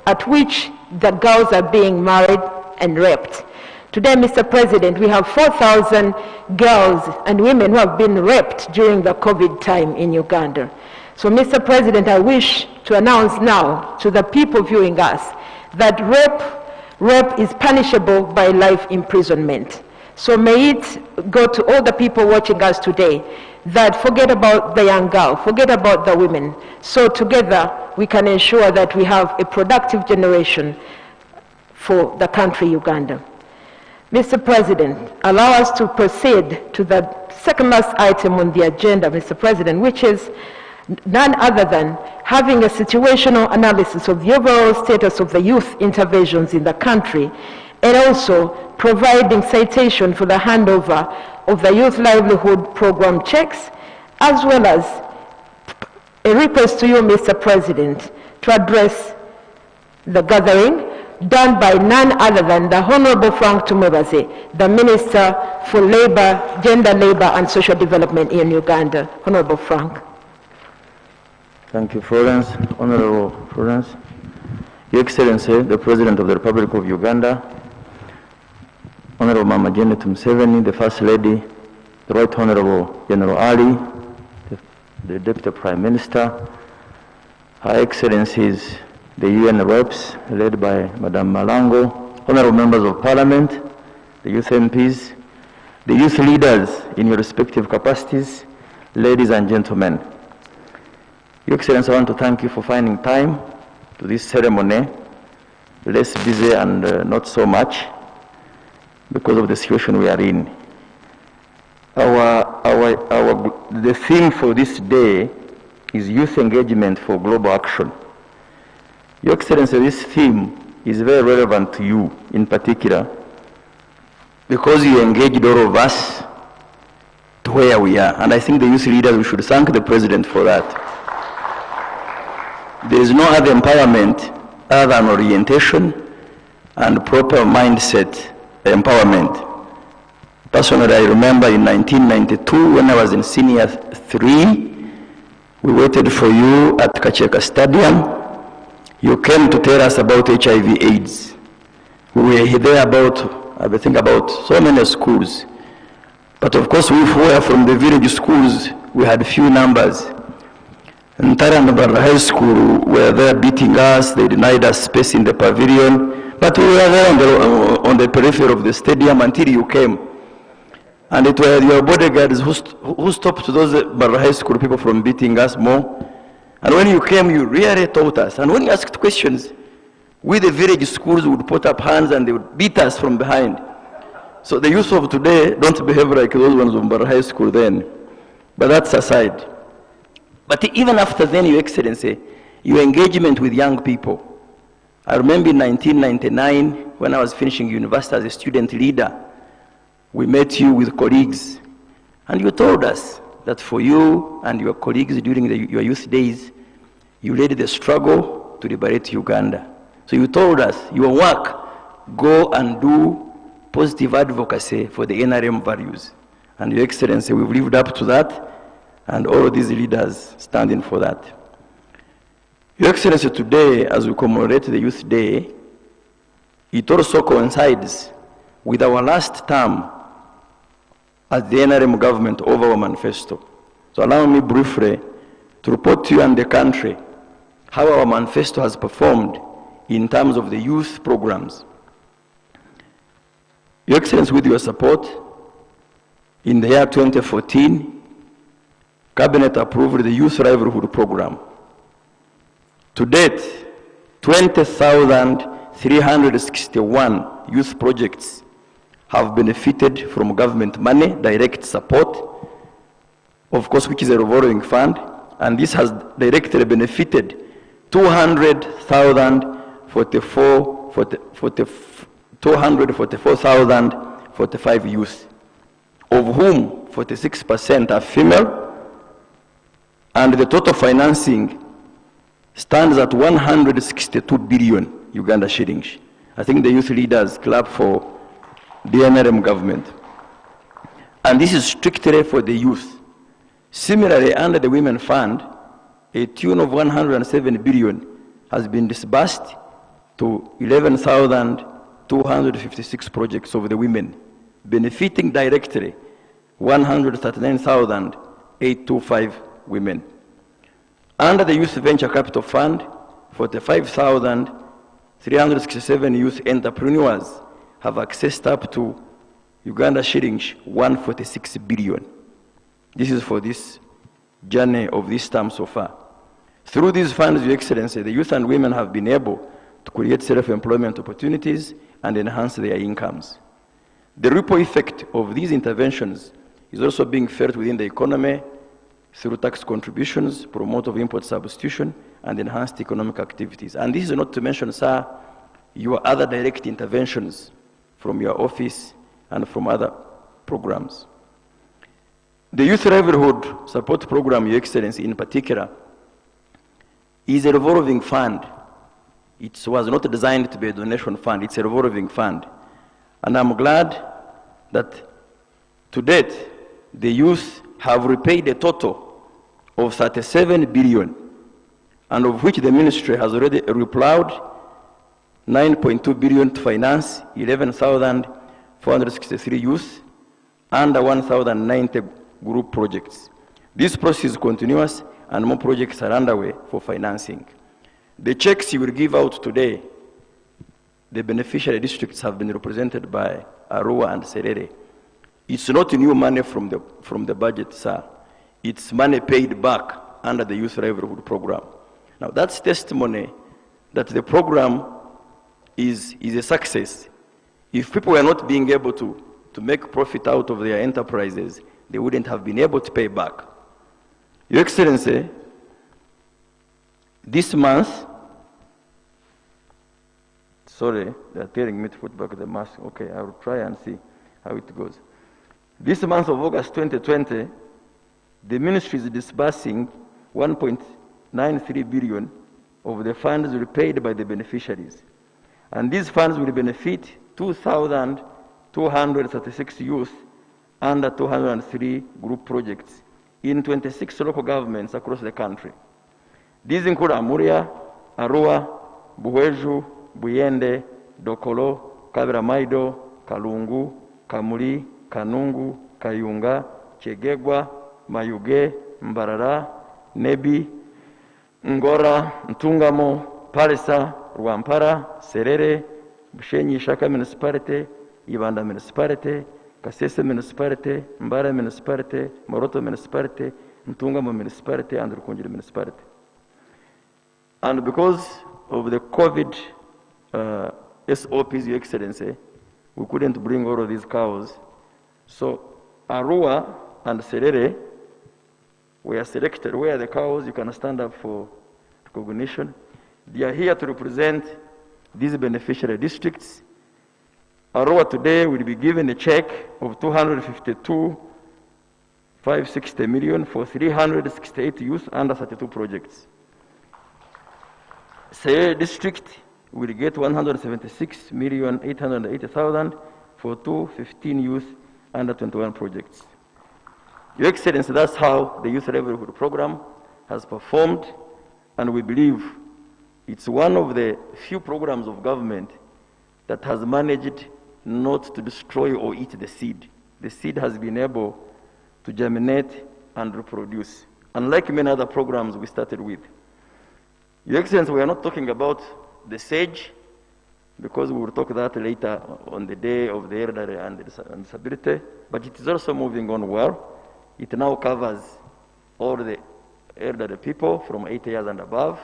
A: at which the girls are being married and raped. Today, Mr. President, we have 4,000 girls and women who have been raped during the COVID time in Uganda. So, Mr. President, I wish to announce now to the people viewing us that rape is punishable by life imprisonment. So may it go to all the people watching us today that forget about the young girl, forget about the women. So together we can ensure that we have a productive generation for the country Uganda. Mr. President, allow us to proceed to the second last item on the agenda, Mr. President, which is none other than having a situational analysis of the overall status of the youth interventions in the country, and also providing citation for the handover of the Youth Livelihood Program checks, as well as a request to you, Mr. President, to address the gathering done by none other than the Honorable Frank Tumwebaze, the Minister for Labor, Gender, Labor and Social Development in Uganda. Honorable Frank.
F: Thank you, Florence. Honorable Florence. Your Excellency, the President of the Republic of Uganda, Honorable Mama Janet Museveni, the First Lady, the Right Honorable General Ali, the Deputy Prime Minister, Her Excellencies, the UN reps, led by Madame Malango, Honorable Members of Parliament, the youth MPs, the youth leaders in your respective capacities, ladies and gentlemen. Your Excellency, I want to thank you for finding time to this ceremony, less busy and not so much, because of the situation we are in. The theme for this day is youth engagement for global action. Your Excellency, this theme is very relevant to you in particular, because you engaged all of us to where we are. And I think the youth leaders, we should thank the President for that. There is no other empowerment other than orientation and proper mindset empowerment. Personally, I remember in 1992 when I was in Senior 3, we waited for you at Kacheka Stadium. You came to tell us about HIV/AIDS. We were there about, I think, about so many schools. But of course, we were from the village schools, we had few numbers. And Taranabara High School were there beating us, they denied us space in the pavilion, but we were there on the periphery of the stadium until you came. And it were your bodyguards who stopped those Barra High School people from beating us more. And when you came, you really taught us. And when you asked questions, we the village schools would put up hands and they would beat us from behind. So the youth of today don't behave like those ones from Barra High School then. But that's aside. But even after then, Your Excellency, your engagement with young people. I remember in 1999, when I was finishing university as a student leader, we met you with colleagues, and you told us that for you and your colleagues during your youth days, you led the struggle to liberate Uganda. So you told us, your work, go and do positive advocacy for the NRM values. And Your Excellency, we've lived up to that, and all of these leaders standing for that. Your Excellency, today, as we commemorate the Youth Day, it also coincides with our last term as the NRM government over our manifesto. So allow me briefly to report to you and the country how our manifesto has performed in terms of the youth programs. Your Excellency, with your support, in the year 2014, Cabinet approved the Youth Livelihood Program. To date, 20,361 youth projects have benefited from government money, direct support, of course, which is a revolving fund, and this has directly benefited 244,045 youth, of whom 46% are female, and the total financing stands at 162 billion Uganda shillings. I think the youth leaders clap for the NRM government. And this is strictly for the youth. Similarly, under the Women Fund, a tune of 107 billion has been disbursed to 11,256 projects of the women, benefiting directly 139,825 women. Under the Youth Venture Capital Fund, 45,367 youth entrepreneurs have accessed up to Uganda shillings 146 billion. This is for this journey of this term so far. Through these funds, Your Excellency, the youth and women have been able to create self-employment opportunities and enhance their incomes. The ripple effect of these interventions is also being felt within the economy through tax contributions, promote of import substitution, and enhanced economic activities. And this is not to mention, sir, your other direct interventions from your office and from other programs. The Youth Livelihood Support Program, Your Excellency, in particular, is a revolving fund. It was not designed to be a donation fund, it's a revolving fund. And I'm glad that to date, the youth have repaid a total of 37 billion, and of which the ministry has already replowed 9.2 billion to finance 11,463 youth under 1,090 group projects. This process is continuous and more projects are underway for financing. The checks you will give out today, the beneficiary districts have been represented by Arua and Serere. It's not new money from the budget, sir. It's money paid back under the Youth Livelihood Program. Now that's testimony that the program is a success. If people were not being able to make profit out of their enterprises, they wouldn't have been able to pay back. Your Excellency, this month, sorry, they're telling me to put back the mask. Okay, I will try and see how it goes. This month of August 2020, the ministry is disbursing 1.93 billion of the funds repaid by the beneficiaries. And these funds will benefit 2,236 youth under 203 group projects in 26 local governments across the country. These include Amuria, Arua, Buweju, Buyende, Dokolo, Kabira Maido, Kalungu, Kamuli, Kanungu, Kayunga, Chegegwa, Mayuge, Mbarara, Nebi, Ngora, Ntungamo, Palisa, Rwampara, Serere, Bushenyi Shaka Municipality, Ibanda Municipality, Kasese Municipality, Mbara Municipality, Moroto Municipality, Ntungamo Municipality, and Rukunjiri Municipality. And because of the COVID SOPs, Your Excellency, we couldn't bring all of these cows. So Arua and Serere were selected. Where are the cows? You can stand up for recognition. They are here to represent these beneficiary districts. Arua today will be given a check of 252,560 million for 368 youth under 32 projects. Serere district will get 176,880,000 for 215 youth under 21 projects. Your Excellency, that's how the Youth Livelihood Program has performed, and we believe it's one of the few programs of government that has managed not to destroy or eat the seed. The seed has been able to germinate and reproduce, unlike many other programs we started with. Your Excellency, we are not talking about the SAGE, because we will talk that later on the day of the elderly and disability, but it is also moving on well. It now covers all the elderly people from 80 years and above.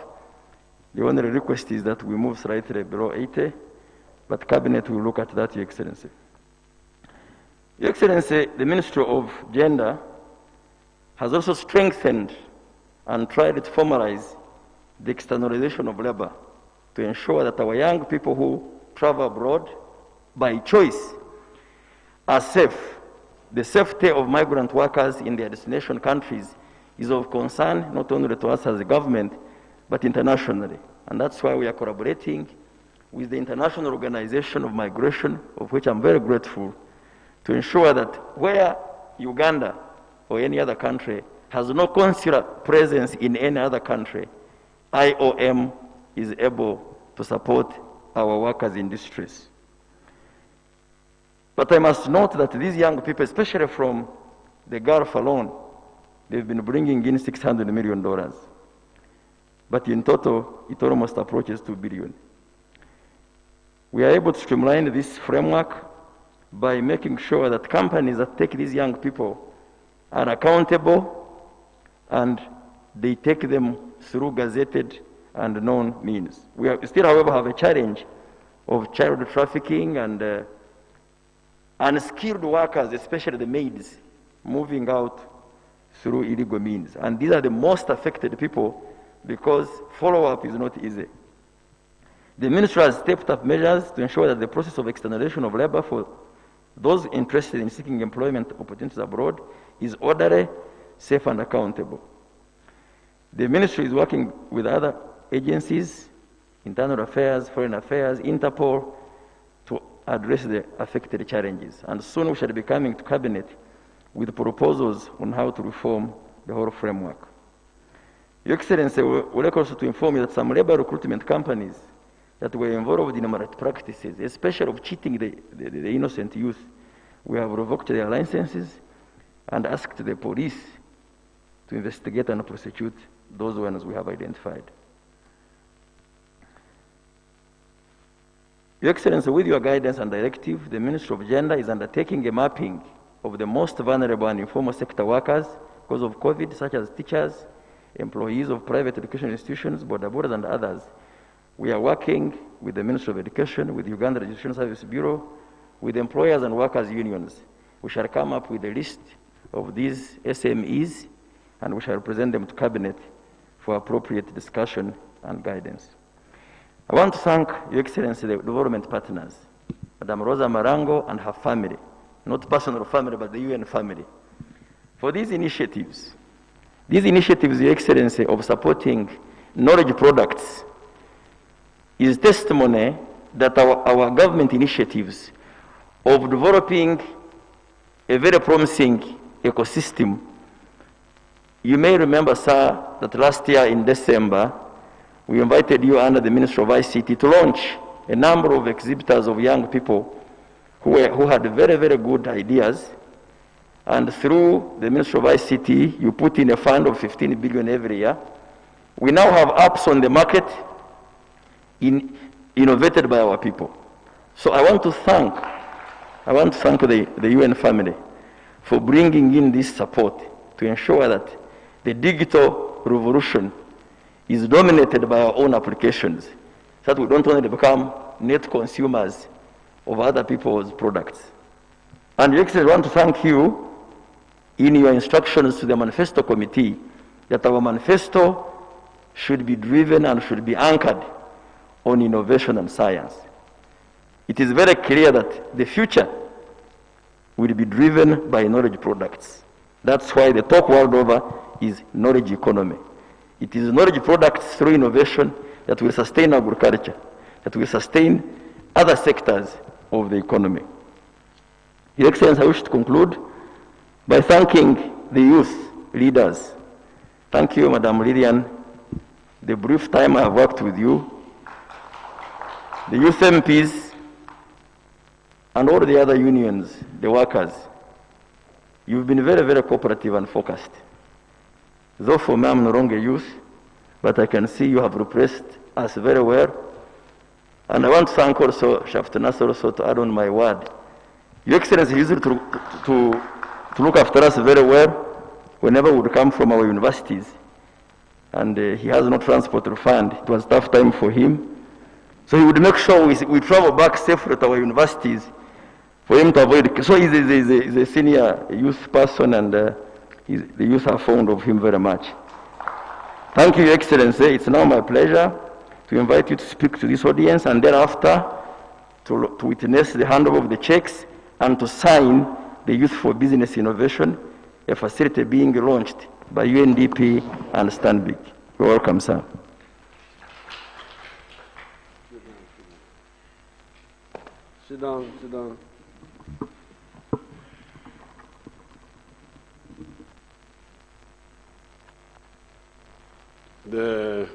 F: The only request is that we move slightly below 80, but Cabinet will look at that, Your Excellency. Your Excellency, the Ministry of Gender has also strengthened and tried to formalize the externalization of labor to ensure that our young people who travel abroad by choice are safe the safety of migrant workers in their destination countries is of concern not only to us as a government, but internationally. And that's why we are collaborating with the International Organization of Migration, of which I'm very grateful, to ensure that where Uganda or any other country has no consular presence in any other country, IOM is able to support our workers in distress. But I must note that these young people, especially from the Gulf alone, they've been bringing in $600 million. But in total, it almost approaches $2 billion. We are able to streamline this framework by making sure that companies that take these young people are accountable and they take them through gazetted and known means. We still, however, have a challenge of child trafficking and unskilled workers, especially the maids, moving out through illegal means. And these are the most affected people because follow-up is not easy. The ministry has stepped up measures to ensure that the process of externalization of labor for those interested in seeking employment opportunities abroad is orderly, safe, and accountable. The ministry is working with other agencies, internal affairs, foreign affairs, Interpol, to address the affected challenges. And soon we shall be coming to Cabinet with proposals on how to reform the whole framework. Your Excellency, we would like also to inform you that some labor recruitment companies that were involved in malpractices, especially of cheating the innocent youth, we have revoked their licenses and asked the police to investigate and prosecute those ones we have identified. Your Excellency, with your guidance and directive, the Ministry of Gender is undertaking a mapping of the most vulnerable and informal sector workers because of COVID, such as teachers, employees of private education institutions, border boards, and others. We are working with the Ministry of Education, with Uganda Registration Service Bureau, with employers and workers unions. We shall come up with a list of these SMEs and we shall present them to Cabinet for appropriate discussion and guidance. I want to thank Your Excellency, the development partners, Madam Rosa Marango and her family, not personal family, but the UN family, for these initiatives. These initiatives, Your Excellency, of supporting knowledge products is testimony that our government initiatives of developing a very promising ecosystem. You may remember, sir, that last year in December, we invited you under the Ministry of ICT to launch a number of exhibitors of young people who had very, very good ideas. And through the Ministry of ICT, you put in a fund of 15 billion every year. We now have apps on the market innovated by our people. So I want to thank the UN family for bringing in this support to ensure that the digital revolution is dominated by our own applications, so that we don't only become net consumers of other people's products. And Your Excellency, I want to thank you in your instructions to the Manifesto Committee that our manifesto should be driven and should be anchored on innovation and science. It is very clear that the future will be driven by knowledge products. That's why the talk world over is knowledge economy. It is knowledge products through innovation that will sustain agriculture, that will sustain other sectors of the economy. Your Excellency, I wish to conclude by thanking the youth leaders. Thank you, Madam Lillian. The brief time I have worked with you, the youth MPs, and all the other unions, the workers, you've been very, very cooperative and focused. Though for me, I'm no longer youth, but I can see you have repressed us very well. And I want to thank also Shaftanas also to add on my word. Your Excellency used to look after us very well whenever we would come from our universities. And he has no transport to fund. It was a tough time for him. So he would make sure we travel back safely to our universities for him to avoid. So he's a senior youth person, and the youth are fond of him very much. Thank you, Your Excellency. It's now my pleasure to invite you to speak to this audience, and thereafter to witness the handover of the checks and to sign the Youth for Business Innovation, a facility being launched by UNDP and Stanbic. You're welcome, sir.
G: Sit down, sit down. The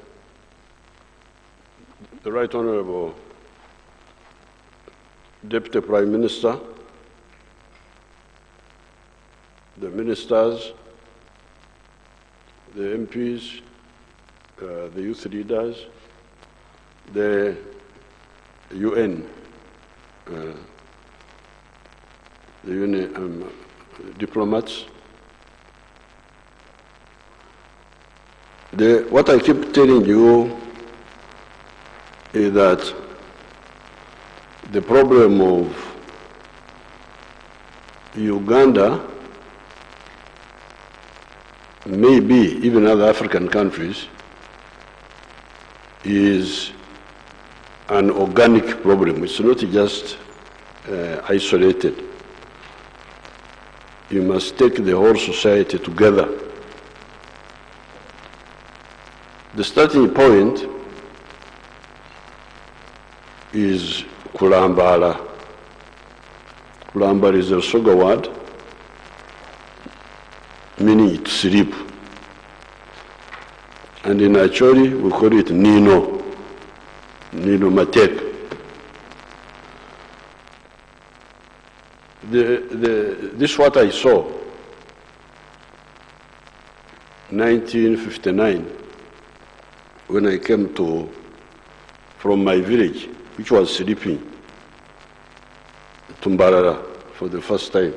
G: Right Honorable Deputy Prime Minister, the ministers, the MPs, the youth leaders, the UN, the UN diplomats. What I keep telling you is that the problem of Uganda, maybe even other African countries, is an organic problem. It's not just isolated. You must take the whole society together. The starting point is Kulambala. Kulambala is a Soga word, meaning to sleep. And in Acholi, we call it Nino, Nino Matek. This is what I saw, 1959, when I came from my village, which was sleeping, Tumbarara, for the first time.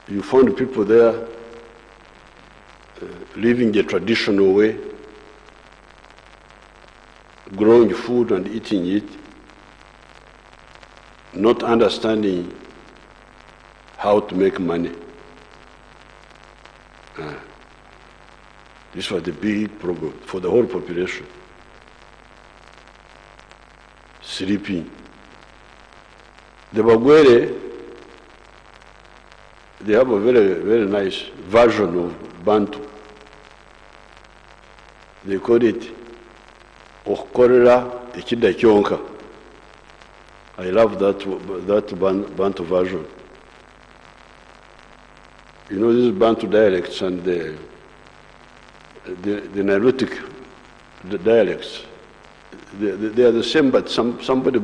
G: You found people there living the traditional way, growing food and eating it, not understanding how to make money. This was the big problem for the whole population. Sleeping. The Bagwere, they have a very, very nice version of Bantu. They call it Okorera Ekida Kyonka. I love that Bantu version. You know, these Bantu dialects and the Nilotic dialects, they are the same, but somebody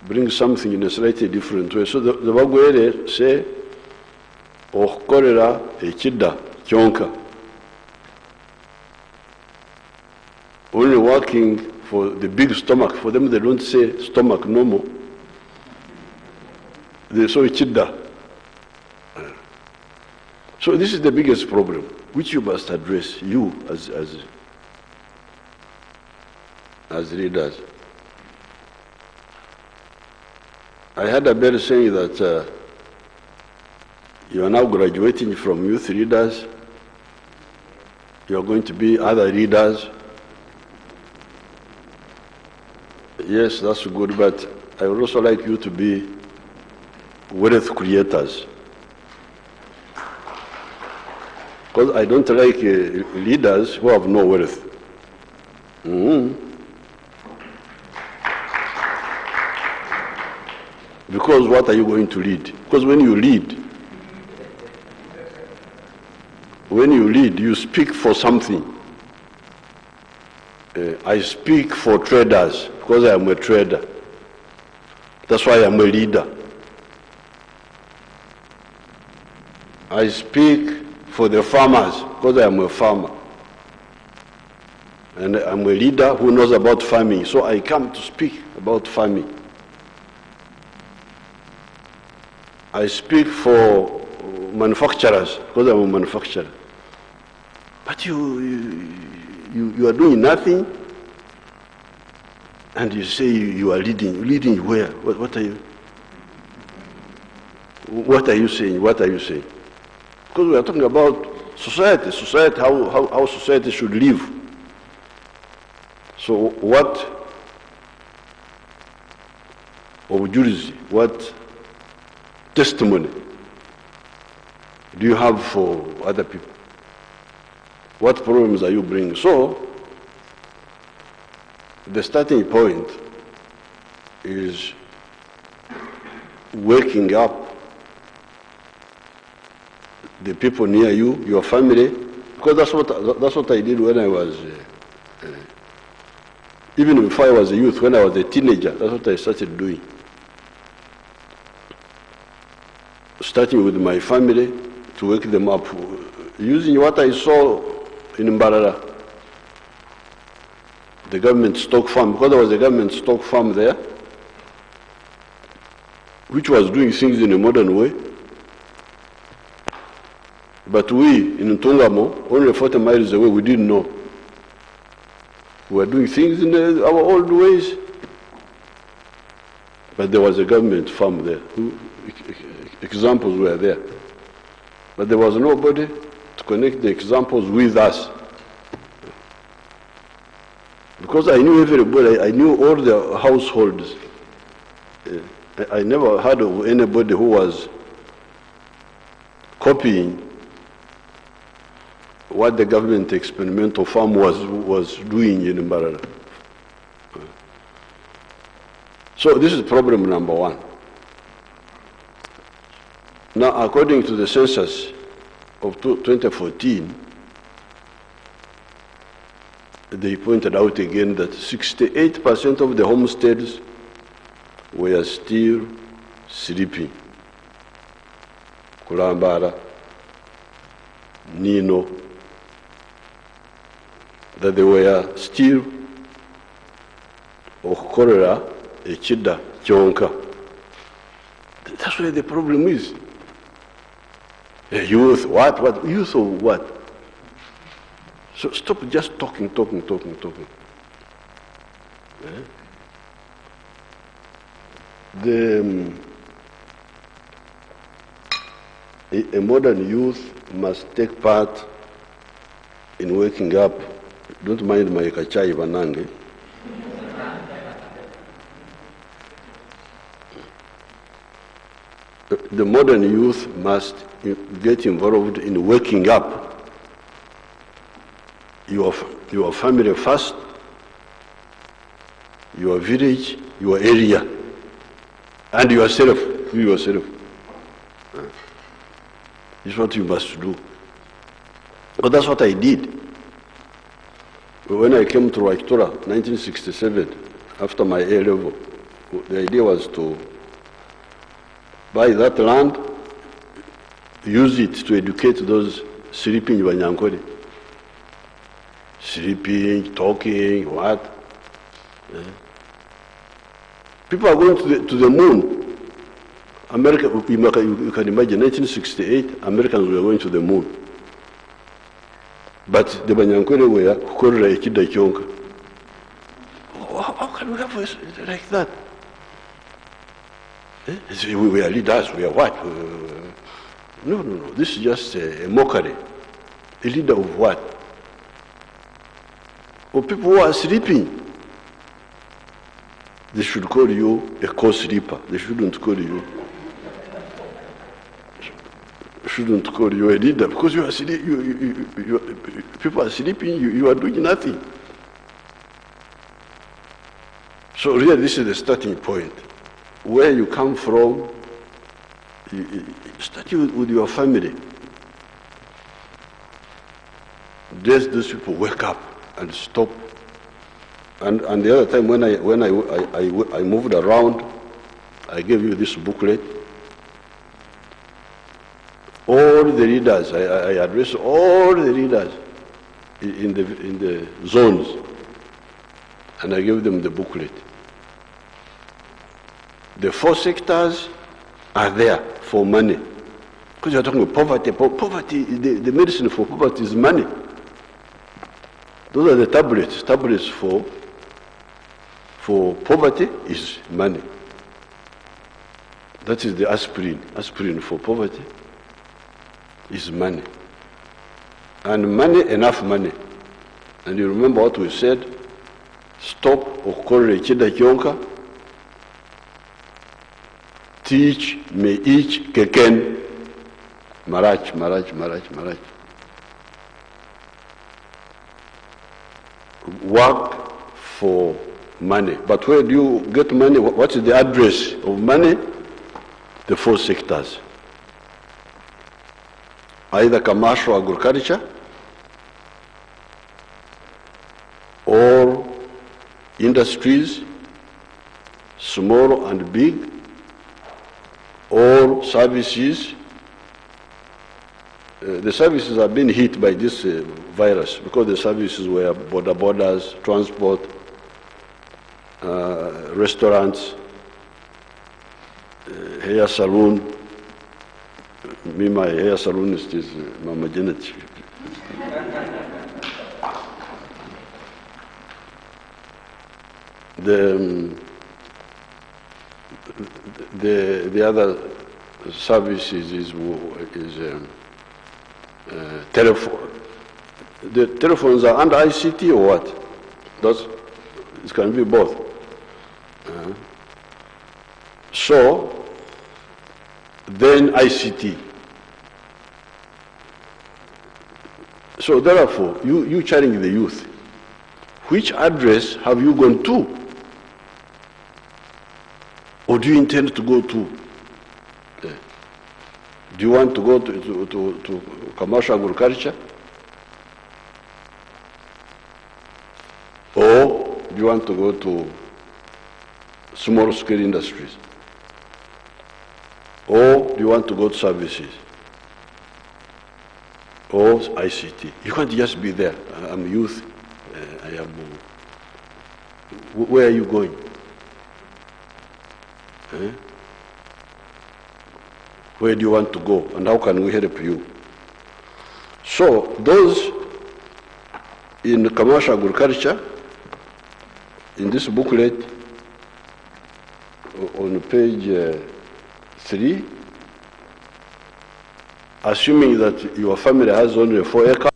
G: brings something in a slightly different way. So the Bagwere say, Okorera Ekida Kyonka. Only working for the big stomach. For them, they don't say stomach no more. They say Ekida. So this is the biggest problem, which you must address, you as leaders. I had a better saying that you are now graduating from youth leaders, you are going to be other leaders. Yes, that's good, but I would also like you to be wealth creators. Because I don't like leaders who have no wealth. Because what are you going to lead? Because when you lead, you speak for something. I speak for traders because I am a trader. That's why I am a leader. I speak for the farmers because I am a farmer. And I'm a leader who knows about farming, so I come to speak about farming. I speak for manufacturers because I'm a manufacturer. But you are doing nothing, and you say you are leading. Leading where? What are you? What are you saying? What are you saying? Because we are talking about society, how society should live. So what of juries, what testimony do you have for other people? What problems are you bringing? So, the starting point is waking up the people near you, your family, because that's what I did when I was, even before I was a youth, when I was a teenager, that's what I started doing. Starting with my family to wake them up, using what I saw in Mbarara, the government stock farm, because there was a government stock farm there, which was doing things in a modern way. But we, in Ntungamo, only 40 miles away, we didn't know. We were doing things in our old ways. But there was a government farm there. Examples were there. But there was nobody to connect the examples with us. Because I knew everybody, I knew all the households. I never heard of anybody who was copying what the government experimental farm was doing in Mbarara. So this is problem number one. Now, according to the census of 2014, they pointed out again that 68% of the homesteads were still sleeping. Kulambara, Nino, that they were still Okorera, Echida, Chonka. That's where the problem is. Youth, what? Youth of what? So stop just talking. A modern youth must take part in waking up. Don't mind my kachai banange. The modern youth must get involved in waking up your family first, your village, your area, and yourself. This is what you must do. But that's what I did. When I came to Raichura, 1967, after my A level, the idea was to buy that land, use it to educate those sleeping Banyankore. Sleeping, talking, what? People are going to the moon. America, you can imagine, 1968, Americans were going to the moon. But the Banyankore were Korra Echida Chonka. How can we have it like that? We are leaders, we are what? No. This is just a mockery. A leader of what? Of people who are sleeping. They should call you a co-sleeper. They shouldn't call you a leader, because you are people are sleeping, you are doing nothing. So really, this is the starting point. Where you come from, you start with your family. Let those people wake up and stop. And the other time when I moved around, I gave you this booklet. All the leaders, I addressed all the leaders in the zones, and I gave them the booklet. The 4 sectors are there for money. Because you're talking about poverty. Poverty, the medicine for poverty is money. Those are the tablets. Tablets for poverty is money. That is the aspirin. Aspirin for poverty is money. And money, enough money. And you remember what we said? Stop Okorre Echida Chonka. teach, may each keken, marach, marach, marach, marach. Work for money. But where do you get money? What is the address of money? The 4 sectors. Either commercial agriculture or industries, small and big, or services. The services have been hit by this virus because the services were borders, transport, restaurants, hair salon. Me, my hair salonist is Mama Janet. The other services is telephone. The telephones are under ICT or what? It can be both. So then ICT. So therefore, you challenge the youth. Which address have you gone to? Or do you intend to go to? Do you want to go to commercial agriculture? Or do you want to go to small scale industries? Or do you want to go to services? Or ICT? You can't just be there. I'm youth. Where are you going? Where do you want to go? And how can we help you? So those in commercial agriculture, in this booklet, on page 3, assuming that your family has only 4 acres,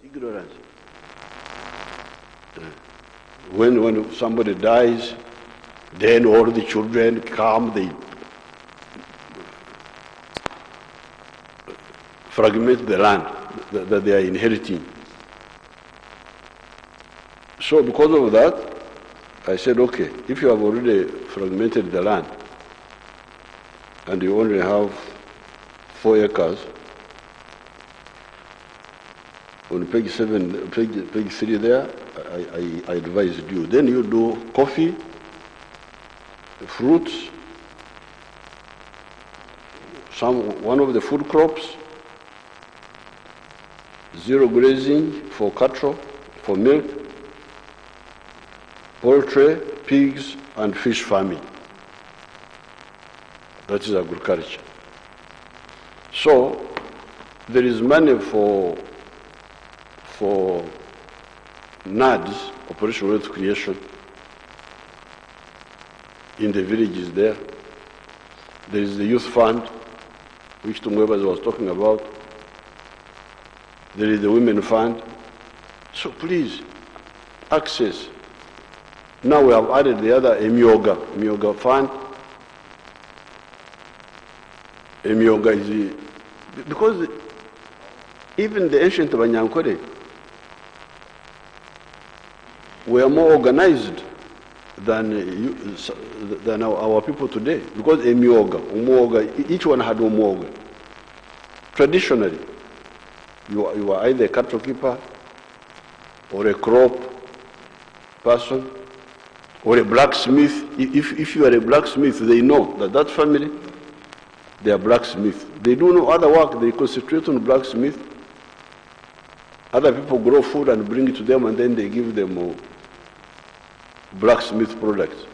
G: ignorance. When somebody dies, then all the children come, they fragment the land that they are inheriting. So because of that, I said, okay, if you have already fragmented the land and you only have 4 acres, on page 7, page 3 there, I advised you. Then you do coffee, fruits, one of the food crops, 0 grazing for cattle, for milk, poultry, pigs, and fish farming. That is agriculture. So there is money for NADS, Operation Wealth Creation, in the villages there. There is the Youth Fund, which Tungwebas was talking about. There is the Women Fund. So please, access. Now we have added the other Emyoga Fund. Emyoga is because even the ancient Banyankore were more organized than our people today, because Umuoga, each one had Umuoga. Traditionally, you are either a cattle keeper or a crop person or a blacksmith. If you are a blacksmith, they know that family, they are blacksmith. They do no other work, they concentrate on blacksmith. Other people grow food and bring it to them, and then they give them blacksmith products.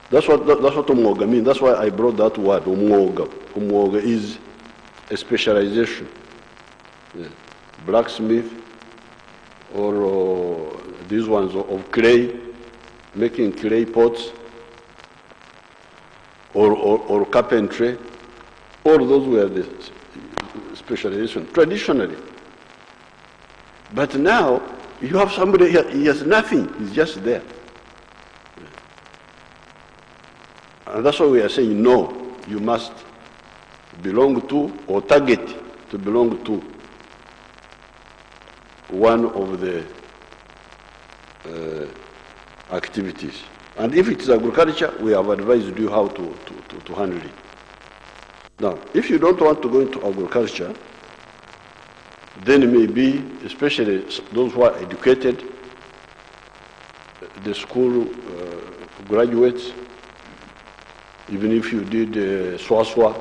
G: That's what umwoga means. That's why I brought that word, umwoga. Umwoga is a specialization. Yeah. Blacksmith, or these ones of clay, making clay pots, or carpentry. All those were the specialization traditionally. But now you have somebody here, he has nothing, he's just there. And that's why we are saying no, you must belong to or target to belong to one of the activities. And if it is agriculture, we have advised you how to handle it. Now, if you don't want to go into agriculture, then maybe, especially those who are educated, the school graduates, even if you did SWASWA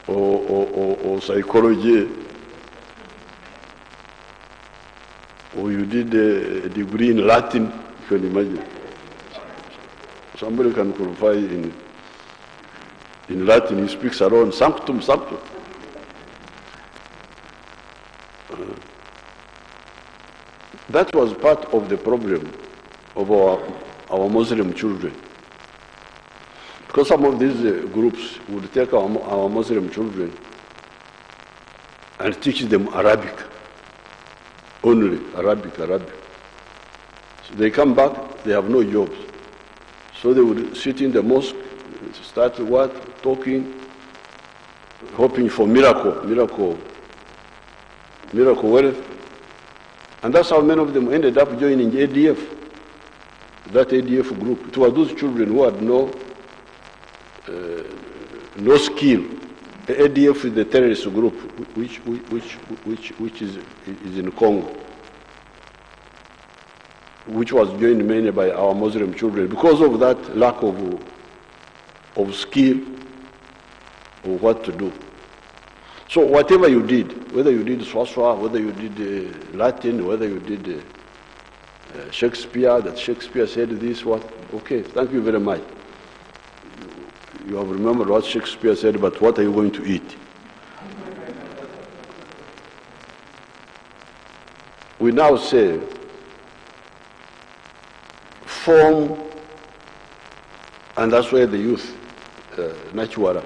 G: or psychology, or you did a degree in Latin, you can imagine. Somebody can qualify in Latin, he speaks around sanctum, sanctum. That was part of the problem of our Muslim children. Because some of these groups would take our Muslim children and teach them Arabic, only Arabic. So they come back, they have no jobs. So they would sit in the mosque, start talking, hoping for miracle wealth. And that's how many of them ended up joining ADF, that ADF group. It was those children who had no skill. The ADF is the terrorist group, which is in Congo, which was joined mainly by our Muslim children because of that lack of skill of what to do. So whatever you did, whether you did SWASWA, whether you did Latin, whether you did Shakespeare, that Shakespeare said this, okay, thank you very much. You have remembered what Shakespeare said, but what are you going to eat? We now say, form, and that's where the youth, Nachiwara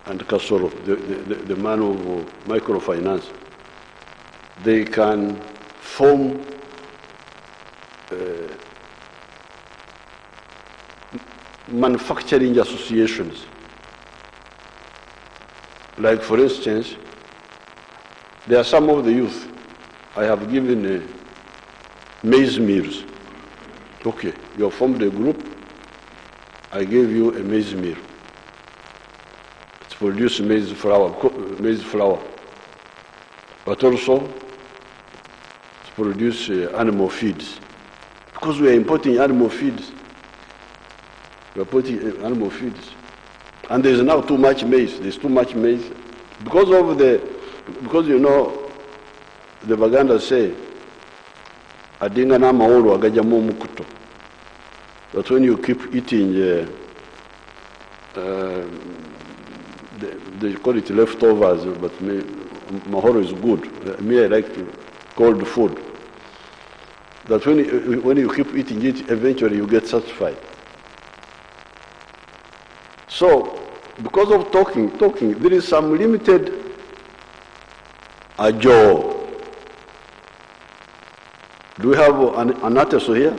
G: and Kasoro, the man of microfinance, they can form manufacturing associations. Like, for instance, there are some of the youth I have given maize mills. Okay, you have formed a group, I gave you a maize mill. It's produce maize flour, but also to produce animal feeds. Because we are importing animal feeds. We are putting animal feeds. And there's now too much maize. There's too much maize. Because you know, the Baganda say, adinga na maolo agajamu mukuto. But when you keep eating, they call it leftovers, but mahoro is good. Me, I like cold food. That when you keep eating it, eventually you get satisfied. So, because of talking, there is some limited ajo. Do we have an artist here?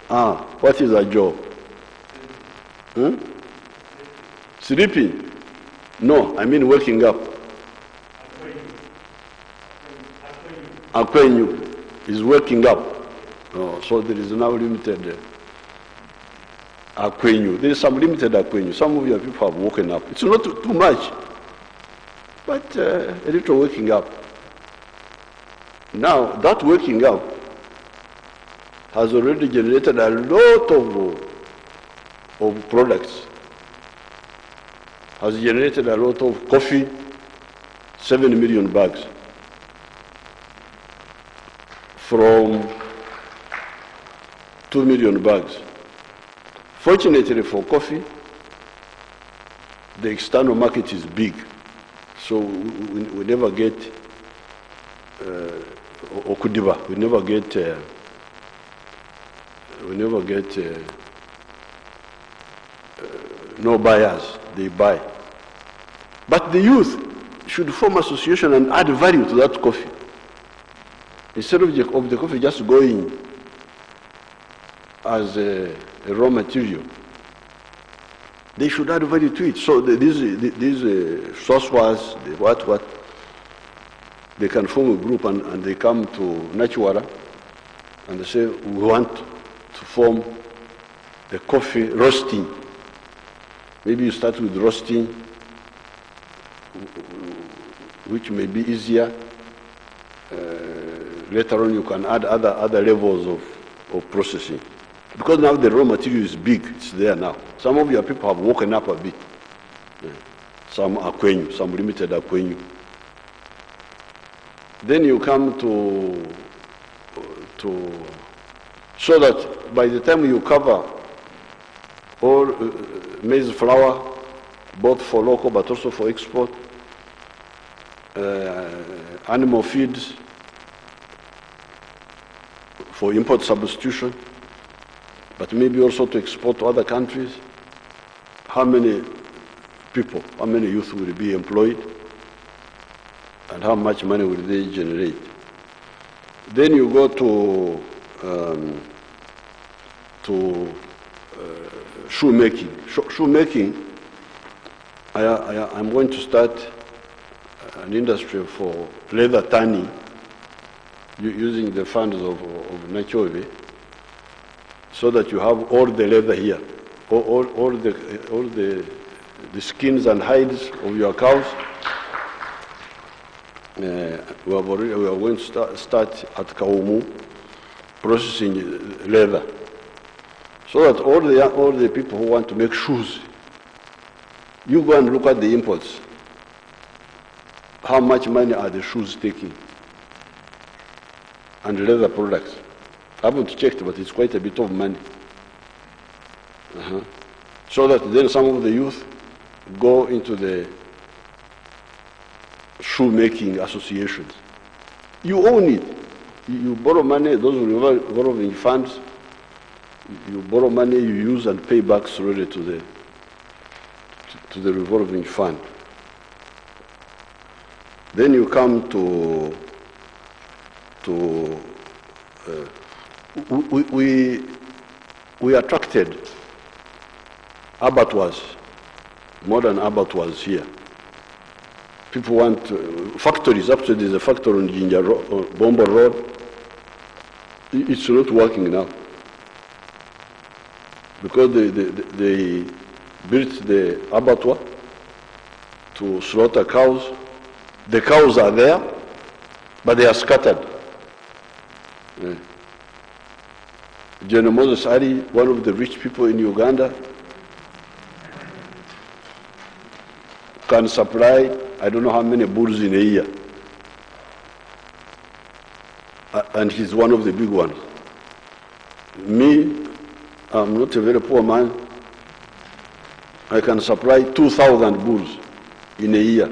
G: What is ajo? Sleeping? No, I mean waking up. Akwenyu is waking up. So there is now limited akwenyu. There is some limited akwenyu. Some of your people have woken up. It's not too much, but a little waking up. Now, that waking up has already generated a lot of products. Has generated a lot of coffee, 7 million bags. from 2 million bags. Fortunately for coffee, the external market is big, so we never get okudiba. We never get no buyers. They buy. But the youth should form association and add value to that coffee. Instead of the coffee just going as a raw material, they should add value to it. So these Swaswas, what, they can form a group and they come to Nachiwara and they say, we want to form a coffee roasting. Maybe you start with roasting, which may be easier. Later on you can add other levels of processing. Because now the raw material is big, it's there now. Some of your people have woken up a bit. Some Akwenyu, some limited Akwenyu. Then you come to so that by the time you cover all maize flour, both for local but also for export, animal feeds, for import substitution, but maybe also to export to other countries. How many people, how many youth will be employed, and how much money will they generate? Then you go to shoemaking. Shoemaking, I'm going to start an industry for leather tanning using the funds of Nachove, so that you have all the leather here, all the skins and hides of your cows. We are going to start at Kaumu processing leather, so that all the people who want to make shoes, you go and look at the imports. How much money are the shoes taking? And leather products. I haven't checked, but it's quite a bit of money. So that then some of the youth go into the shoemaking associations. You own it. You borrow money, those revolving funds, you borrow money, you use and pay back slowly to the revolving fund. Then you come to we attracted abattoirs, modern abattoirs here. People want factories. Actually, there's a factory on Jinja Road, Bombo Road. It's not working now because they built the abattoir to slaughter cows. The cows are there, but they are scattered. General Moses Ali, one of the rich people in Uganda, can supply, I don't know how many bulls in a year. And he's one of the big ones. Me, I'm not a very poor man. I can supply 2,000 bulls in a year.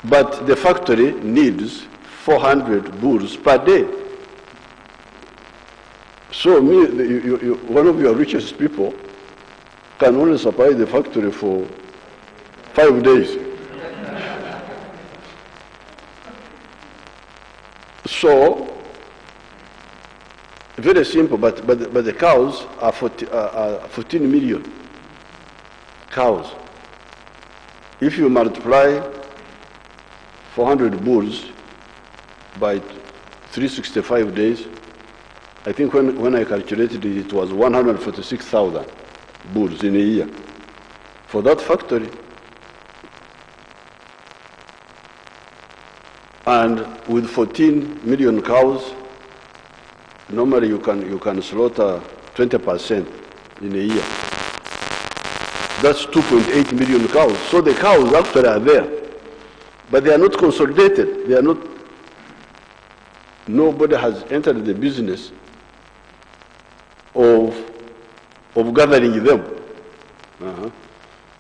G: But the factory needs 400 bulls per day. So one of your richest people can only supply the factory for 5 days. So, very simple, but the cows are 14 million cows. If you multiply 400 bulls by 365 days, I think when I calculated it, it was 146,000 bulls in a year. For that factory, and with 14 million cows, normally you can slaughter 20% in a year. That's 2.8 million cows. So the cows actually are there, but they are not consolidated. They are not nobody has entered the business of gathering them.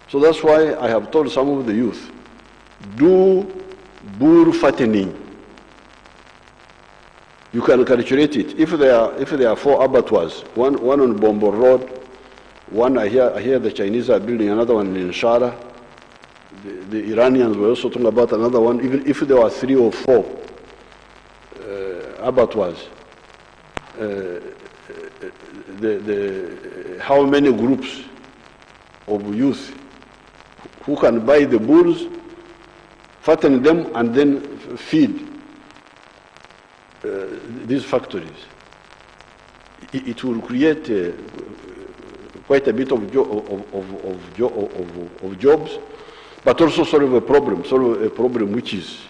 G: So that's why I have told some of the youth, do bull fattening. You can calculate it. If there are 4 abattoirs, one on Bombo Road, one I hear the Chinese are building another one in Shara. The Iranians were also talking about another one. Even if there were 3 or 4 abattoirs, how many groups of youth who can buy the bulls, fatten them, and then feed these factories? It will create quite a bit of jobs, but also solve a problem which is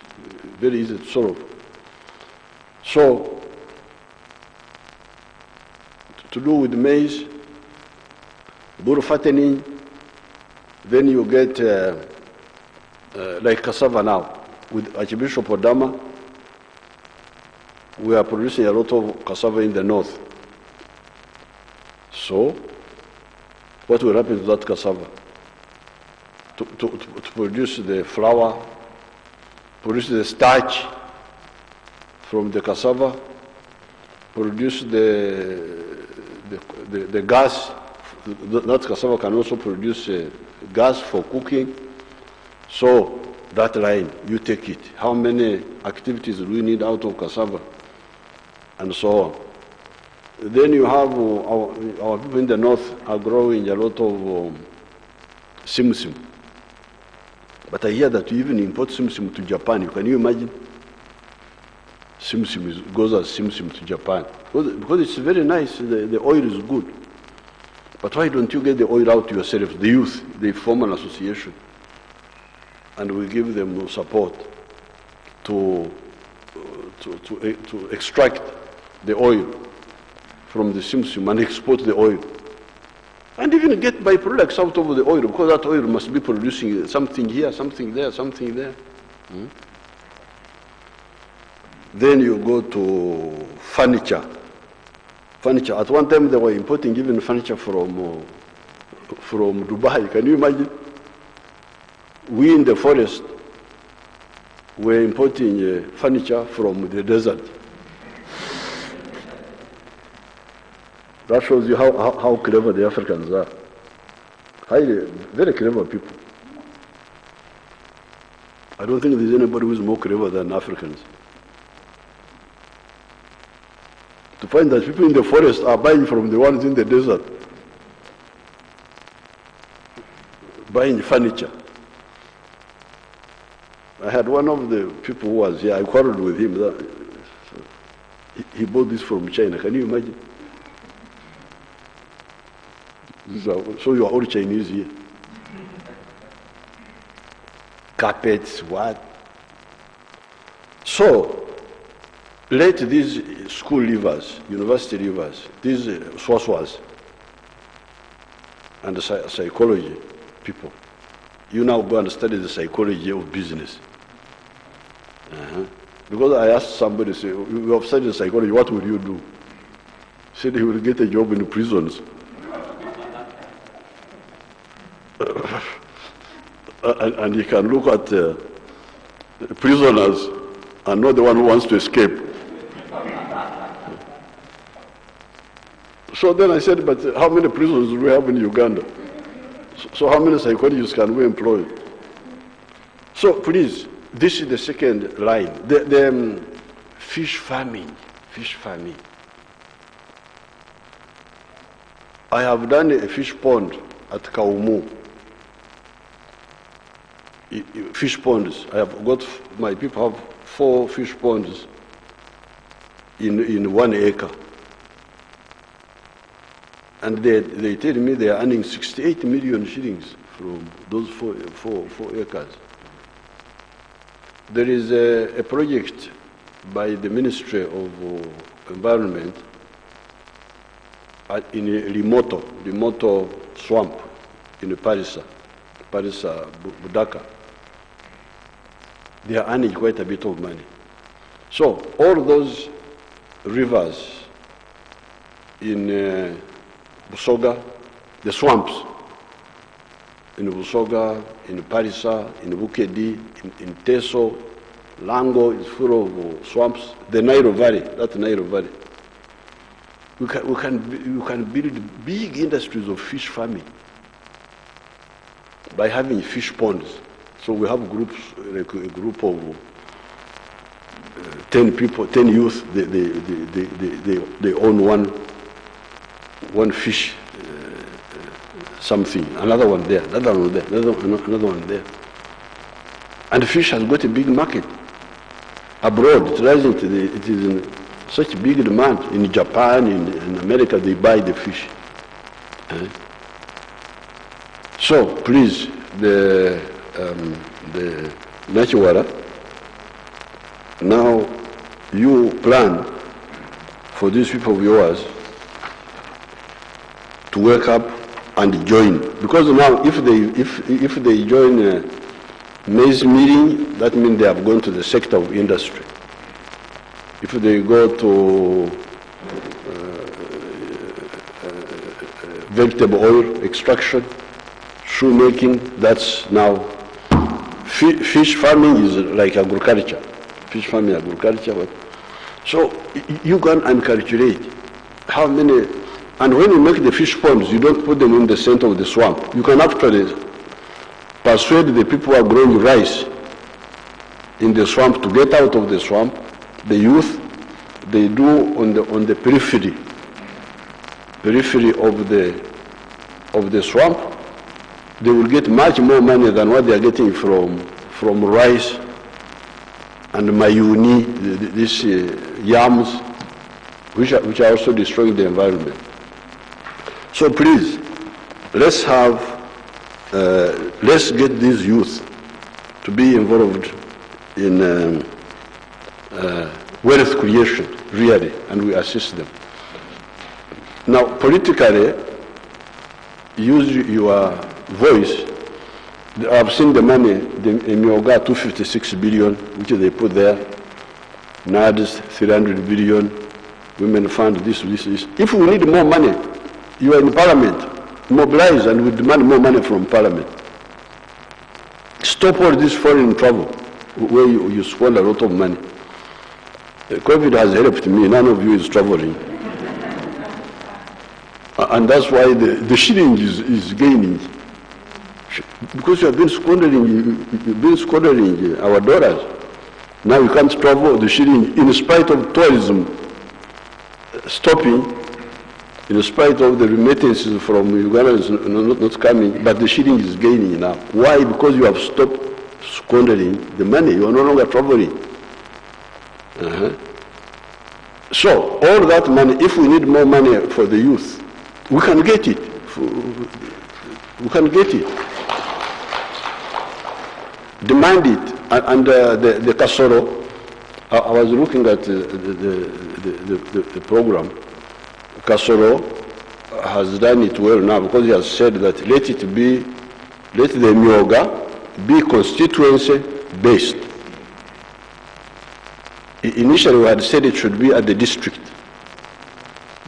G: very easy to solve. So, to do with maize, bull fattening, then you get like cassava now. With Archbishop Odama, we are producing a lot of cassava in the north. So, what will happen to that cassava? To produce the flour, produce the starch from the cassava, produce the gas. That cassava can also produce gas for cooking. So that line, you take it. How many activities do we need out of cassava? And so on. Then you have our people in the north are growing a lot of simsim. But I hear that you even import simsim to Japan. Can you imagine? Simsim goes as simsim to Japan. Because it's very nice, the oil is good. But why don't you get the oil out yourself? The youth, they form an association. And we give them support to extract the oil from the simsim and export the oil. And even get byproducts out of the oil, because that oil must be producing something here, something there, something there. Then you go to furniture. Furniture. At one time they were importing even furniture from Dubai. Can you imagine? We in the forest were importing furniture from the desert. That shows you how clever the Africans are. Very clever people. I don't think there's anybody who is more clever than Africans. To find that people in the forest are buying from the ones in the desert, buying furniture. I had one of the people who was here, I quarreled with him. He bought this from China. Can you imagine? So you are all Chinese here. Carpets, what? So, let these school leavers, university leavers, these swaswas, and the psychology people, you now go and study the psychology of business. Because I asked somebody, say, you have studied psychology, what will you do? He said he will get a job in the prisons. And he can look at prisoners and not the one who wants to escape. So then I said, but how many prisons do we have in Uganda? So how many psychologists can we employ? So please, this is the second line. The fish farming. I have done a fish pond at Kaumu. Fish ponds. I have got, my people have 4 fish ponds in 1 acre. And they tell me they are earning 68 million shillings from those 4 acres. There is a project by the Ministry of Environment in Limoto swamp in Parisa, Budaka. They are earning quite a bit of money. So all those rivers in Busoga, the swamps in Busoga, in Parisa, in Bukedi, in Teso, Lango is full of swamps. The Nairo Valley, that Nairo Valley. We can build big industries of fish farming by having fish ponds. So we have groups, like a group of 10 people, 10 youth. They own one fish something, another one there, another one there, another one there. And the fish has got a big market abroad. It is in such big demand. In Japan, in America, they buy the fish. So please, the Nachiwara, now you plan for these people of yours to wake up and join, because now if they join maize milling, that means they have gone to the sector of industry. If they go to vegetable oil extraction, shoemaking, that's now fish farming is like agriculture. Fish farming, agriculture. So you can calculate how many. And when you make the fish ponds, you don't put them in the center of the swamp. You can actually persuade the people who are growing rice in the swamp to get out of the swamp. The youth, they do on the periphery of the swamp. They will get much more money than what they are getting from rice and mayuni, these yams, which are also destroying the environment. So please, let's get these youth to be involved in wealth creation, really, and we assist them. Now, politically, use your voice. I've seen the money, the Myoga 256 billion, which they put there, NADS 300 billion, Women Fund, this. If we need more money, you are in Parliament, mobilize and we demand more money from Parliament. Stop all this foreign travel where you spend a lot of money. COVID has helped me, none of you is traveling. And that's why the shilling is gaining. Because you have been squandering our dollars. Now you can't travel, the shilling, in spite of tourism stopping, in spite of the remittances from Ugandans not coming, but the shilling is gaining now. Why? Because you have stopped squandering the money. You are no longer traveling. So all that money, if we need more money for the youth, we can get it. We can get it. Demand it. And the Kasoro, I was looking at the program. Kasoro has done it well now because he has said that let the Myoga be constituency based. Initially we had said it should be at the district,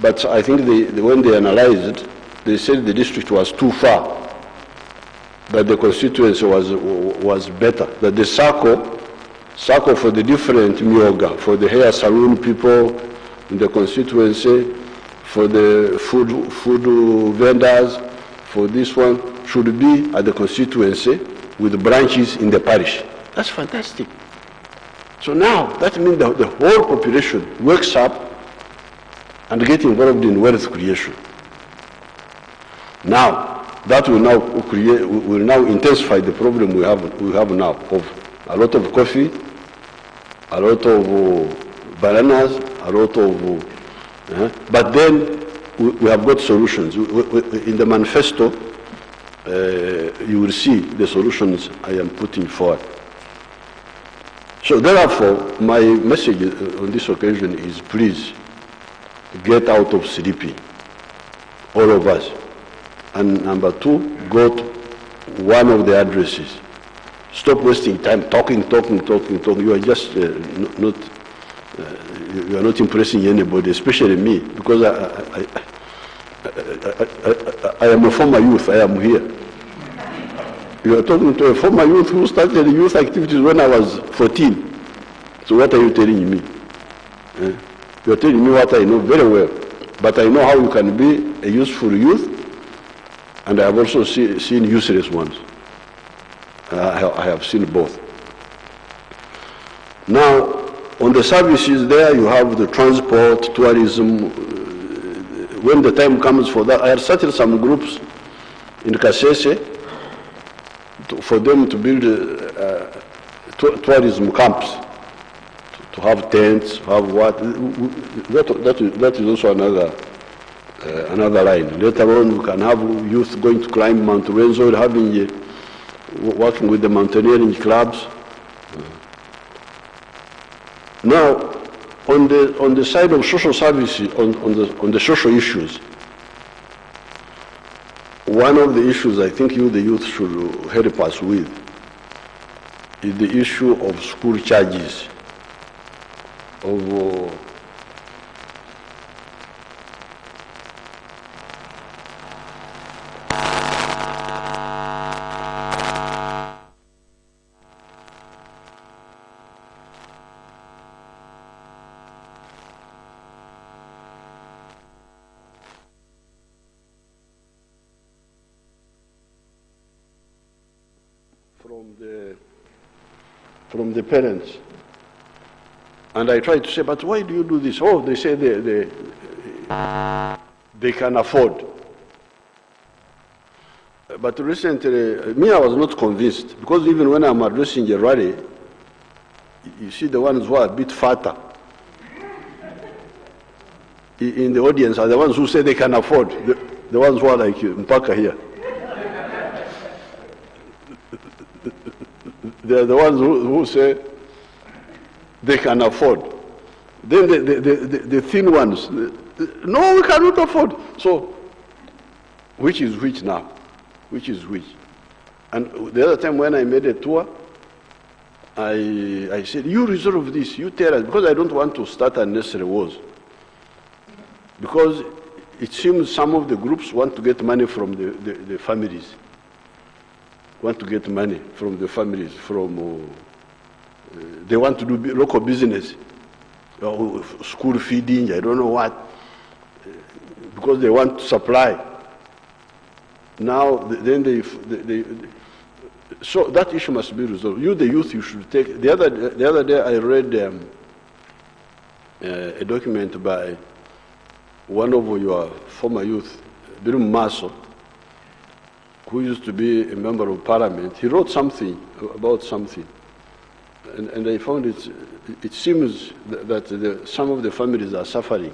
G: but I think when they analyzed it, they said the district was too far, that the constituency was better, that the circle for the different Myoga, for the hair salon people in the constituency, for the food vendors, for this one, should be at the constituency with branches in the parish. That's fantastic. So now, that means that the whole population wakes up and get involved in wealth creation. Now, that will now intensify the problem we have now of a lot of coffee, a lot of bananas, a lot of but then we have got solutions. In the manifesto, you will see the solutions I am putting forward. So therefore, my message on this occasion is please get out of sleeping, all of us. And number two, go to one of the addresses. Stop wasting time talking. You are just you are not impressing anybody, especially me, because I am a former youth, I am here. You are talking to a former youth who started youth activities when I was 14. So what are you telling me? You are telling me what I know very well. But I know how you can be a useful youth, and I have also seen useless ones. I have seen both. Now, on the services there, you have the transport, tourism. When the time comes for that, I have started some groups in Kasese for them to build tourism camps, to have tents, have what. That is also another line. Later on, we can have youth going to climb Mount Renzo, working with the mountaineering clubs. Now, on the side of social services, on the social issues, one of the issues I think the youth should help us with is the issue of school charges, of from the parents. And I try to say, but why do you do this? Oh, they say they can afford. But recently, me, I was not convinced, because even when I'm addressing a rally, you see the ones who are a bit fatter in the audience are the ones who say they can afford, the ones who are like Mpaka here. They are the ones who say they can afford. Then the thin ones, no, we cannot afford. So, which is which now? Which is which? And the other time when I made a tour, I said, you resolve this, you tell us, because I don't want to start unnecessary wars. Because it seems some of the groups want to get money from the families. Want to get money from the families, they want to do local business, school feeding, I don't know what, because they want to supply. Now, then so that issue must be resolved. You, the youth, you should take, the other day I read a document by one of your former youth, Birum Maso, who used to be a member of parliament. He wrote something about something. And I found it seems that some of the families are suffering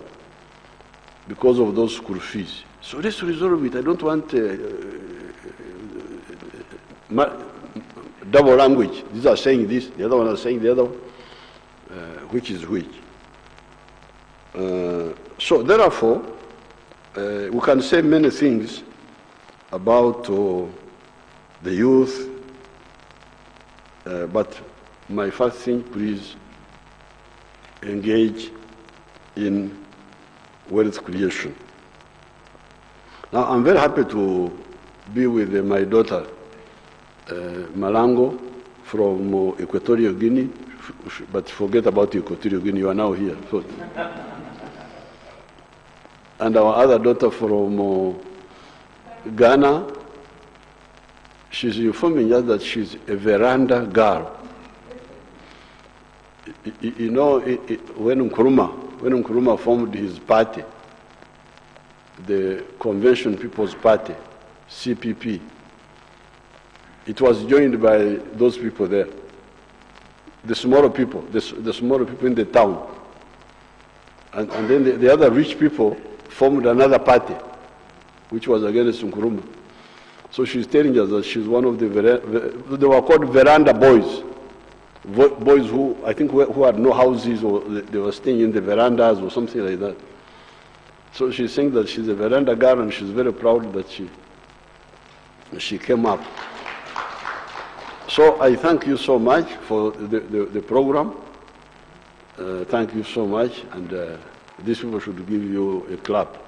G: because of those school fees. So let's resolve it. I don't want double language. These are saying this, the other one are saying the other one, which is which. So therefore, we can say many things about the youth, but my first thing, please engage in wealth creation. Now, I'm very happy to be with my daughter, Malango, from Equatorial Guinea, but forget about Equatorial Guinea, you are now here. So, and our other daughter from Ghana, she's informing us that she's a veranda girl. You know, when Nkrumah formed his party, the Convention People's Party, CPP, it was joined by those people there, the smaller people, the smaller people in the town. And then the other rich people formed another party, which was against Nkrumah. So she's telling us that she's one of they were called veranda boys. Boys who, I think, who had no houses, or they were staying in the verandas or something like that. So she's saying that she's a veranda girl, and she's very proud that she came up. So I thank you so much for the program. Thank you so much, and these people should give you a clap.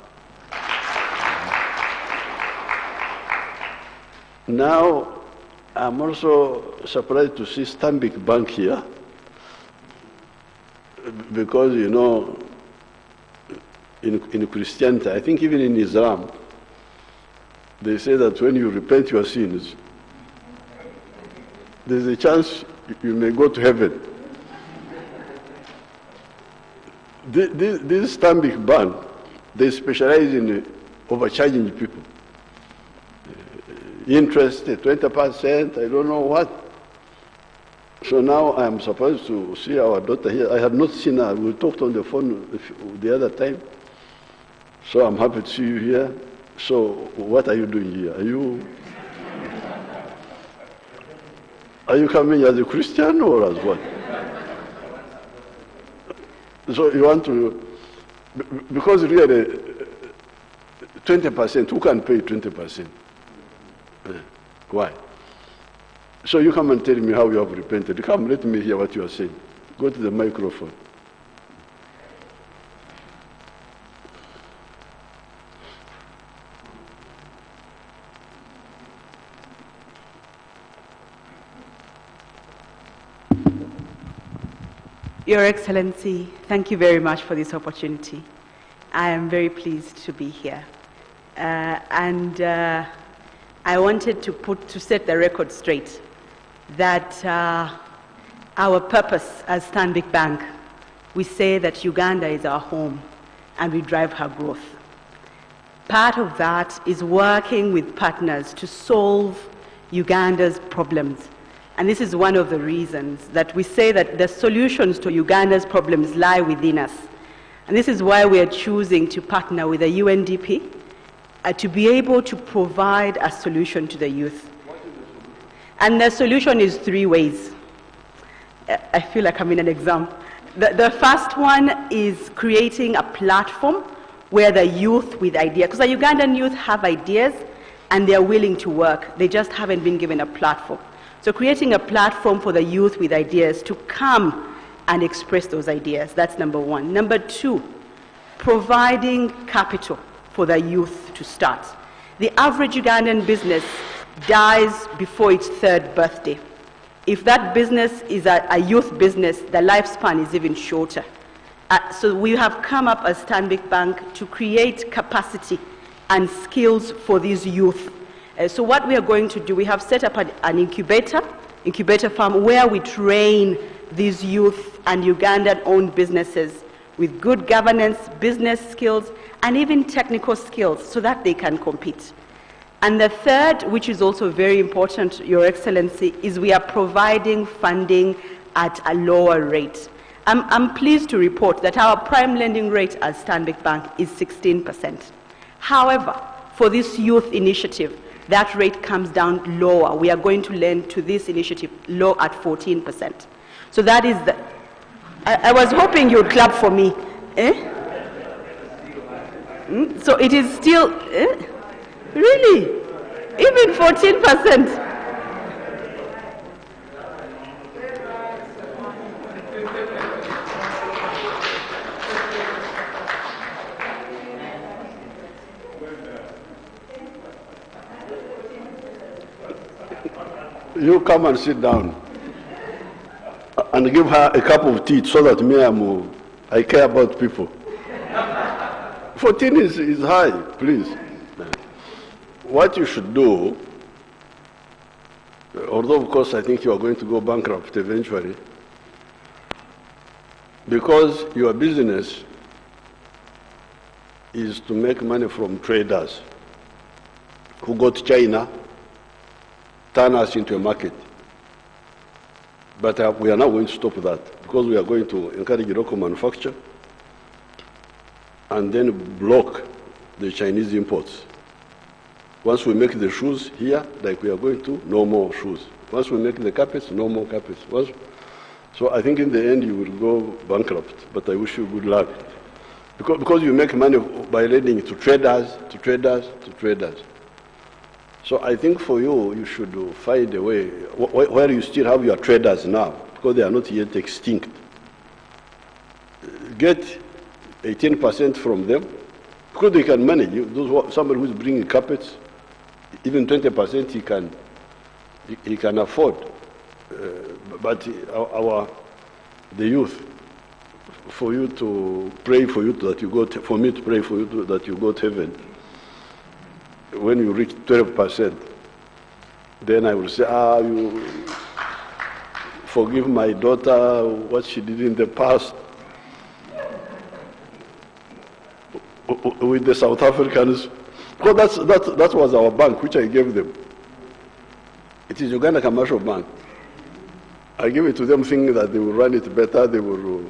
G: Now, I'm also surprised to see Stanbic Bank here, because, you know, in Christianity, I think even in Islam, they say that when you repent your sins, there's a chance you may go to heaven. This Stanbic Bank, they specialize in overcharging people. Interest, 20%, I don't know what. So now I'm supposed to see our daughter here. I have not seen her. We talked on the phone the other time. So I'm happy to see you here. So what are you doing here? Are you coming as a Christian or as what? So you want to, because really 20%, who can pay 20%? Why? So you come and tell me how you have repented. Come, let me hear what you are saying. Go to the microphone.
H: Your Excellency, thank you very much for this opportunity. I am very pleased to be here. I wanted to set the record straight that our purpose as Stanbic Bank, we say that Uganda is our home and we drive her growth. Part of that is working with partners to solve Uganda's problems. And this is one of the reasons that we say that the solutions to Uganda's problems lie within us. And this is why we are choosing to partner with the UNDP to be able to provide a solution to the youth. And the solution is 3 ways. I feel like I'm in an exam. The first one is creating a platform where the youth with ideas, because the Ugandan youth have ideas and they are willing to work. They just haven't been given a platform. So creating a platform for the youth with ideas to come and express those ideas. That's number 1. Number 2, providing capital for the youth to start. The average Ugandan business dies before its 3rd birthday. If that business is a youth business, the lifespan is even shorter. So we have come up as Stanbic Bank to create capacity and skills for these youth. So what we are going to do, we have set up an incubator farm where we train these youth and Ugandan-owned businesses with good governance, business skills, and even technical skills so that they can compete. And the third, which is also very important, Your Excellency, is we are providing funding at a lower rate. I'm pleased to report that our prime lending rate as Stanbic Bank is 16%. However, for this youth initiative, that rate comes down lower. We are going to lend to this initiative low at 14%. So that is the, I was hoping you'd clap for me. So it is still, really? Even 14%?
G: You come and sit down and give her a cup of tea so that I care about people. 14 is high, please. What you should do, although of course I think you are going to go bankrupt eventually, because your business is to make money from traders who go to China, turn us into a market. But we are not going to stop that, because we are going to encourage local manufacture and then block the Chinese imports. Once we make the shoes here, like we are going to, no more shoes. Once we make the carpets, no more carpets. So I think in the end you will go bankrupt, but I wish you good luck. Because you make money by lending to traders, to traders, to traders. So I think for you, you should find a way where you still have your traders now, because they are not yet extinct. get 18% from them, because they can manage. Somebody who's bringing carpets, even 20% he can afford. But the youth, for you to pray for you that you go, for me to pray for you that you go to heaven. When you reach 12%, then I will say, you forgive my daughter what she did in the past. With the South Africans, because that was our bank, which I gave them. It is Uganda Commercial Bank. I gave it to them thinking that they will run it better, they will,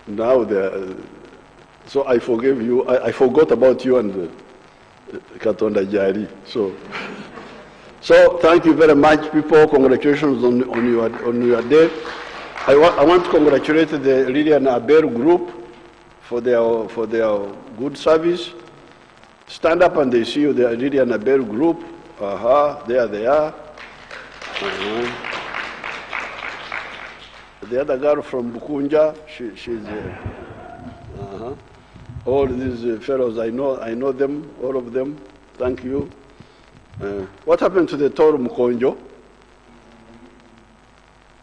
G: now they're, so I forgave you, I forgot about you and Katonda Jari. So thank you very much, people. Congratulations on your day. I want to congratulate the Lilian Aberu group for their good service. Stand up and they see you, the Lilian Aberu group. There they are. The other girl from Bukunja, she's. All these fellows, I know them, all of them. Thank you. What happened to the Toro Mukonjo?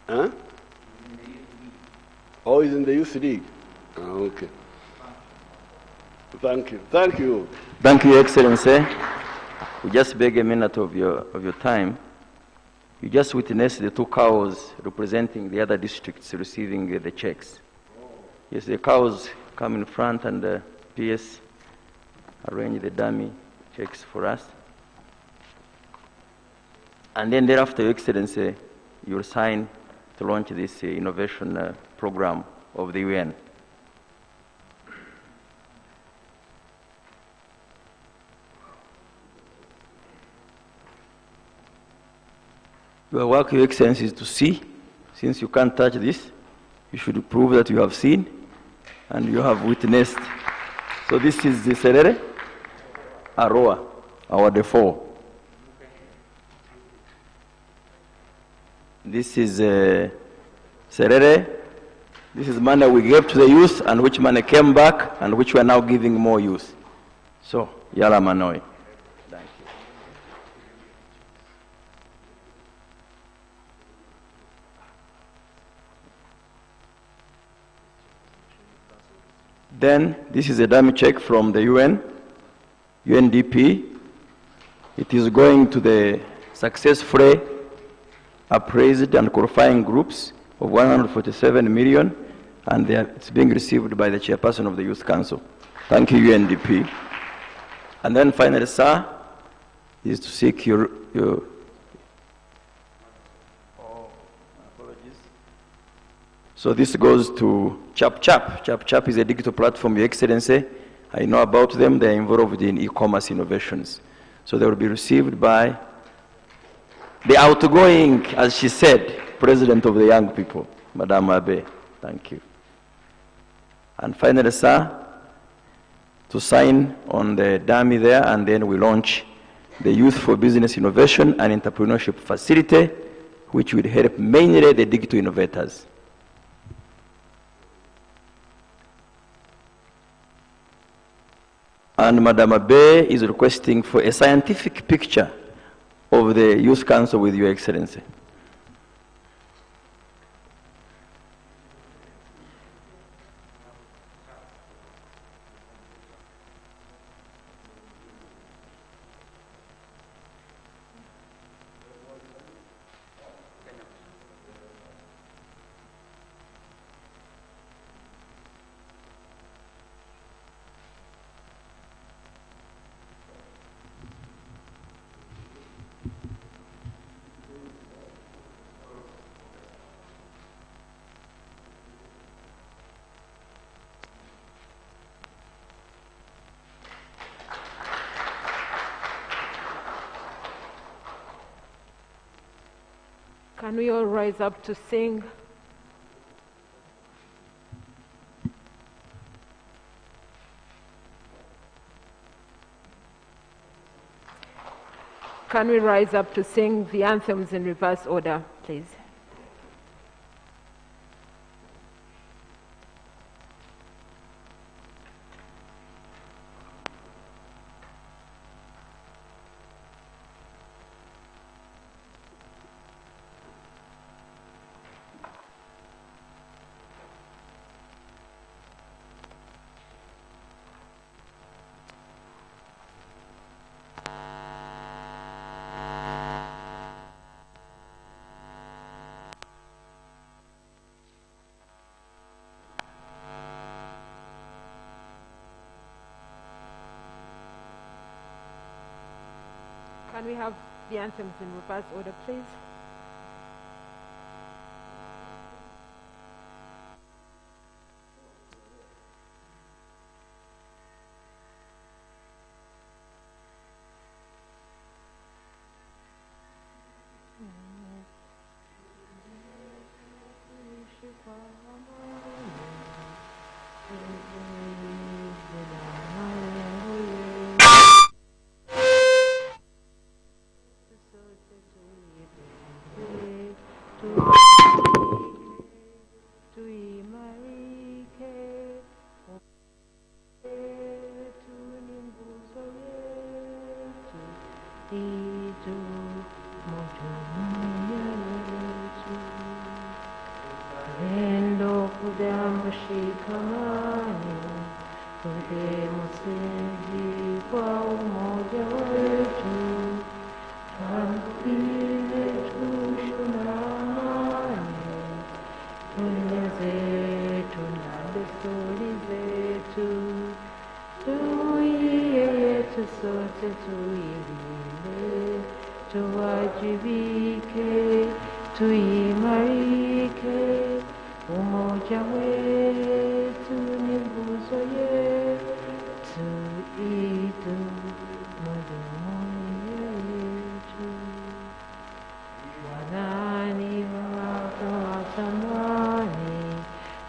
G: Huh? Oh, he's in the youth league. Okay. Thank you. Thank you.
F: Thank you, Excellency. We just beg a minute of your time. You just witnessed the two cows representing the other districts receiving the checks. Yes, the cows come in front and PS arrange the dummy checks for us. And then thereafter, Your Excellency, you'll sign to launch this innovation program of the UN. Your work, Your Excellency, is to see. Since you can't touch this, you should prove that you have seen and you have witnessed. So this is the Serere, Aroa, our default. This is Serere. This is money we gave to the youth and which money came back and which we are now giving more youth. So, Yala Manoi. Thank you. Then, this is a dummy check from the UN, UNDP. It is going to the successfully appraised and qualifying groups of 147 million, and it's being received by the chairperson of the Youth Council. Thank you, UNDP. And then finally, sir, is to seek your apologies. So this goes to ChapChap. ChapChap is a digital platform, Your Excellency. I know about them. They're involved in e-commerce innovations. So they will be received by the outgoing, as she said, president of the young people, Madame Abe. Thank you. And finally, sir, to sign on the dummy there, and then we launch the Youth for Business Innovation and Entrepreneurship Facility, which will help mainly the digital innovators. And Madame Abe is requesting for a scientific picture of the Youth Council with Your Excellency.
A: Can we all rise up to sing? Can we rise up to sing the anthems in reverse order, please? Can we have the anthems in reverse order, please?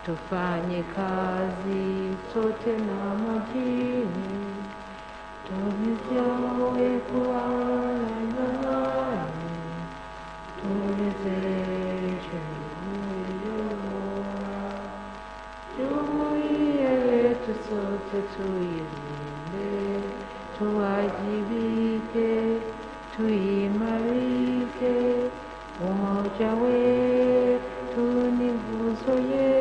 I: Tufanye kazi sote na majini, tumiziawe kuwana nani, tuwezeshe jumuiya yetu sote tuilinde, tuwajibike, tuimarike, umoja wetu ni nguzo yetu,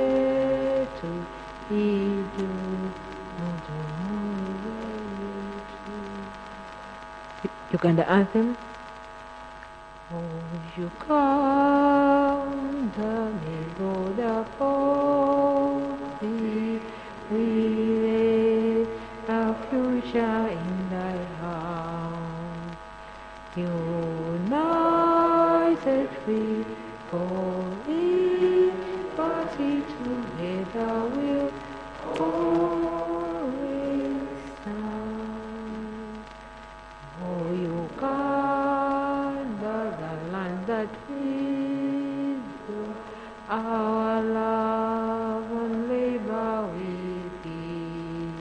A: Uganda anthem.
I: Oh, Uganda, may God uphold thee. We lay our future in thy hand. United we for liberty, together we'll always stand. Oh, Uganda, the land that feeds our love and labor with thee.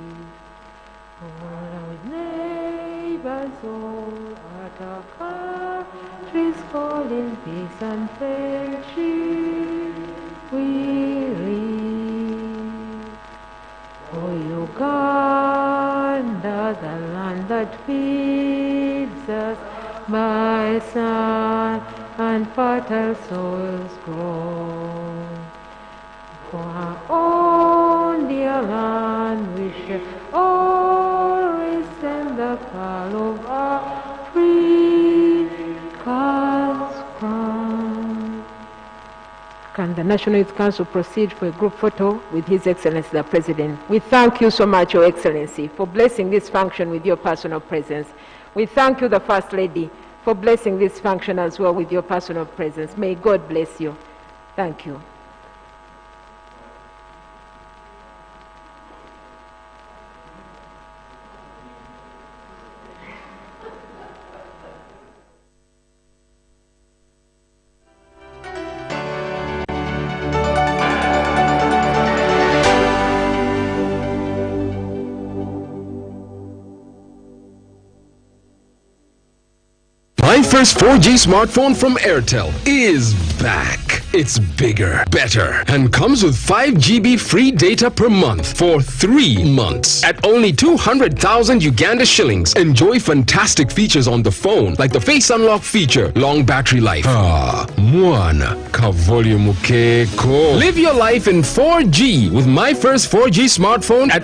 I: All our neighbors, all at our country's calling, peace and friendship we live. Oh, Uganda, the land that feeds us, by sun and fertile soils grow. For our own dear land we shall always send the call of Africa's crown.
A: Can the National Youth Council proceed for a group photo with His Excellency the President? We thank you so much, Your Excellency, for blessing this function with your personal presence. We thank you, the First Lady, for blessing this function as well with your personal presence. May God bless you. Thank you.
J: My first 4G smartphone from Airtel is back. It's bigger, better, and comes with 5 GB free data per month for 3 months. At only 200,000 Uganda shillings, enjoy fantastic features on the phone like the face unlock feature, long battery life. Mwana, ka volume keko. Live your life in 4G with my first 4G smartphone at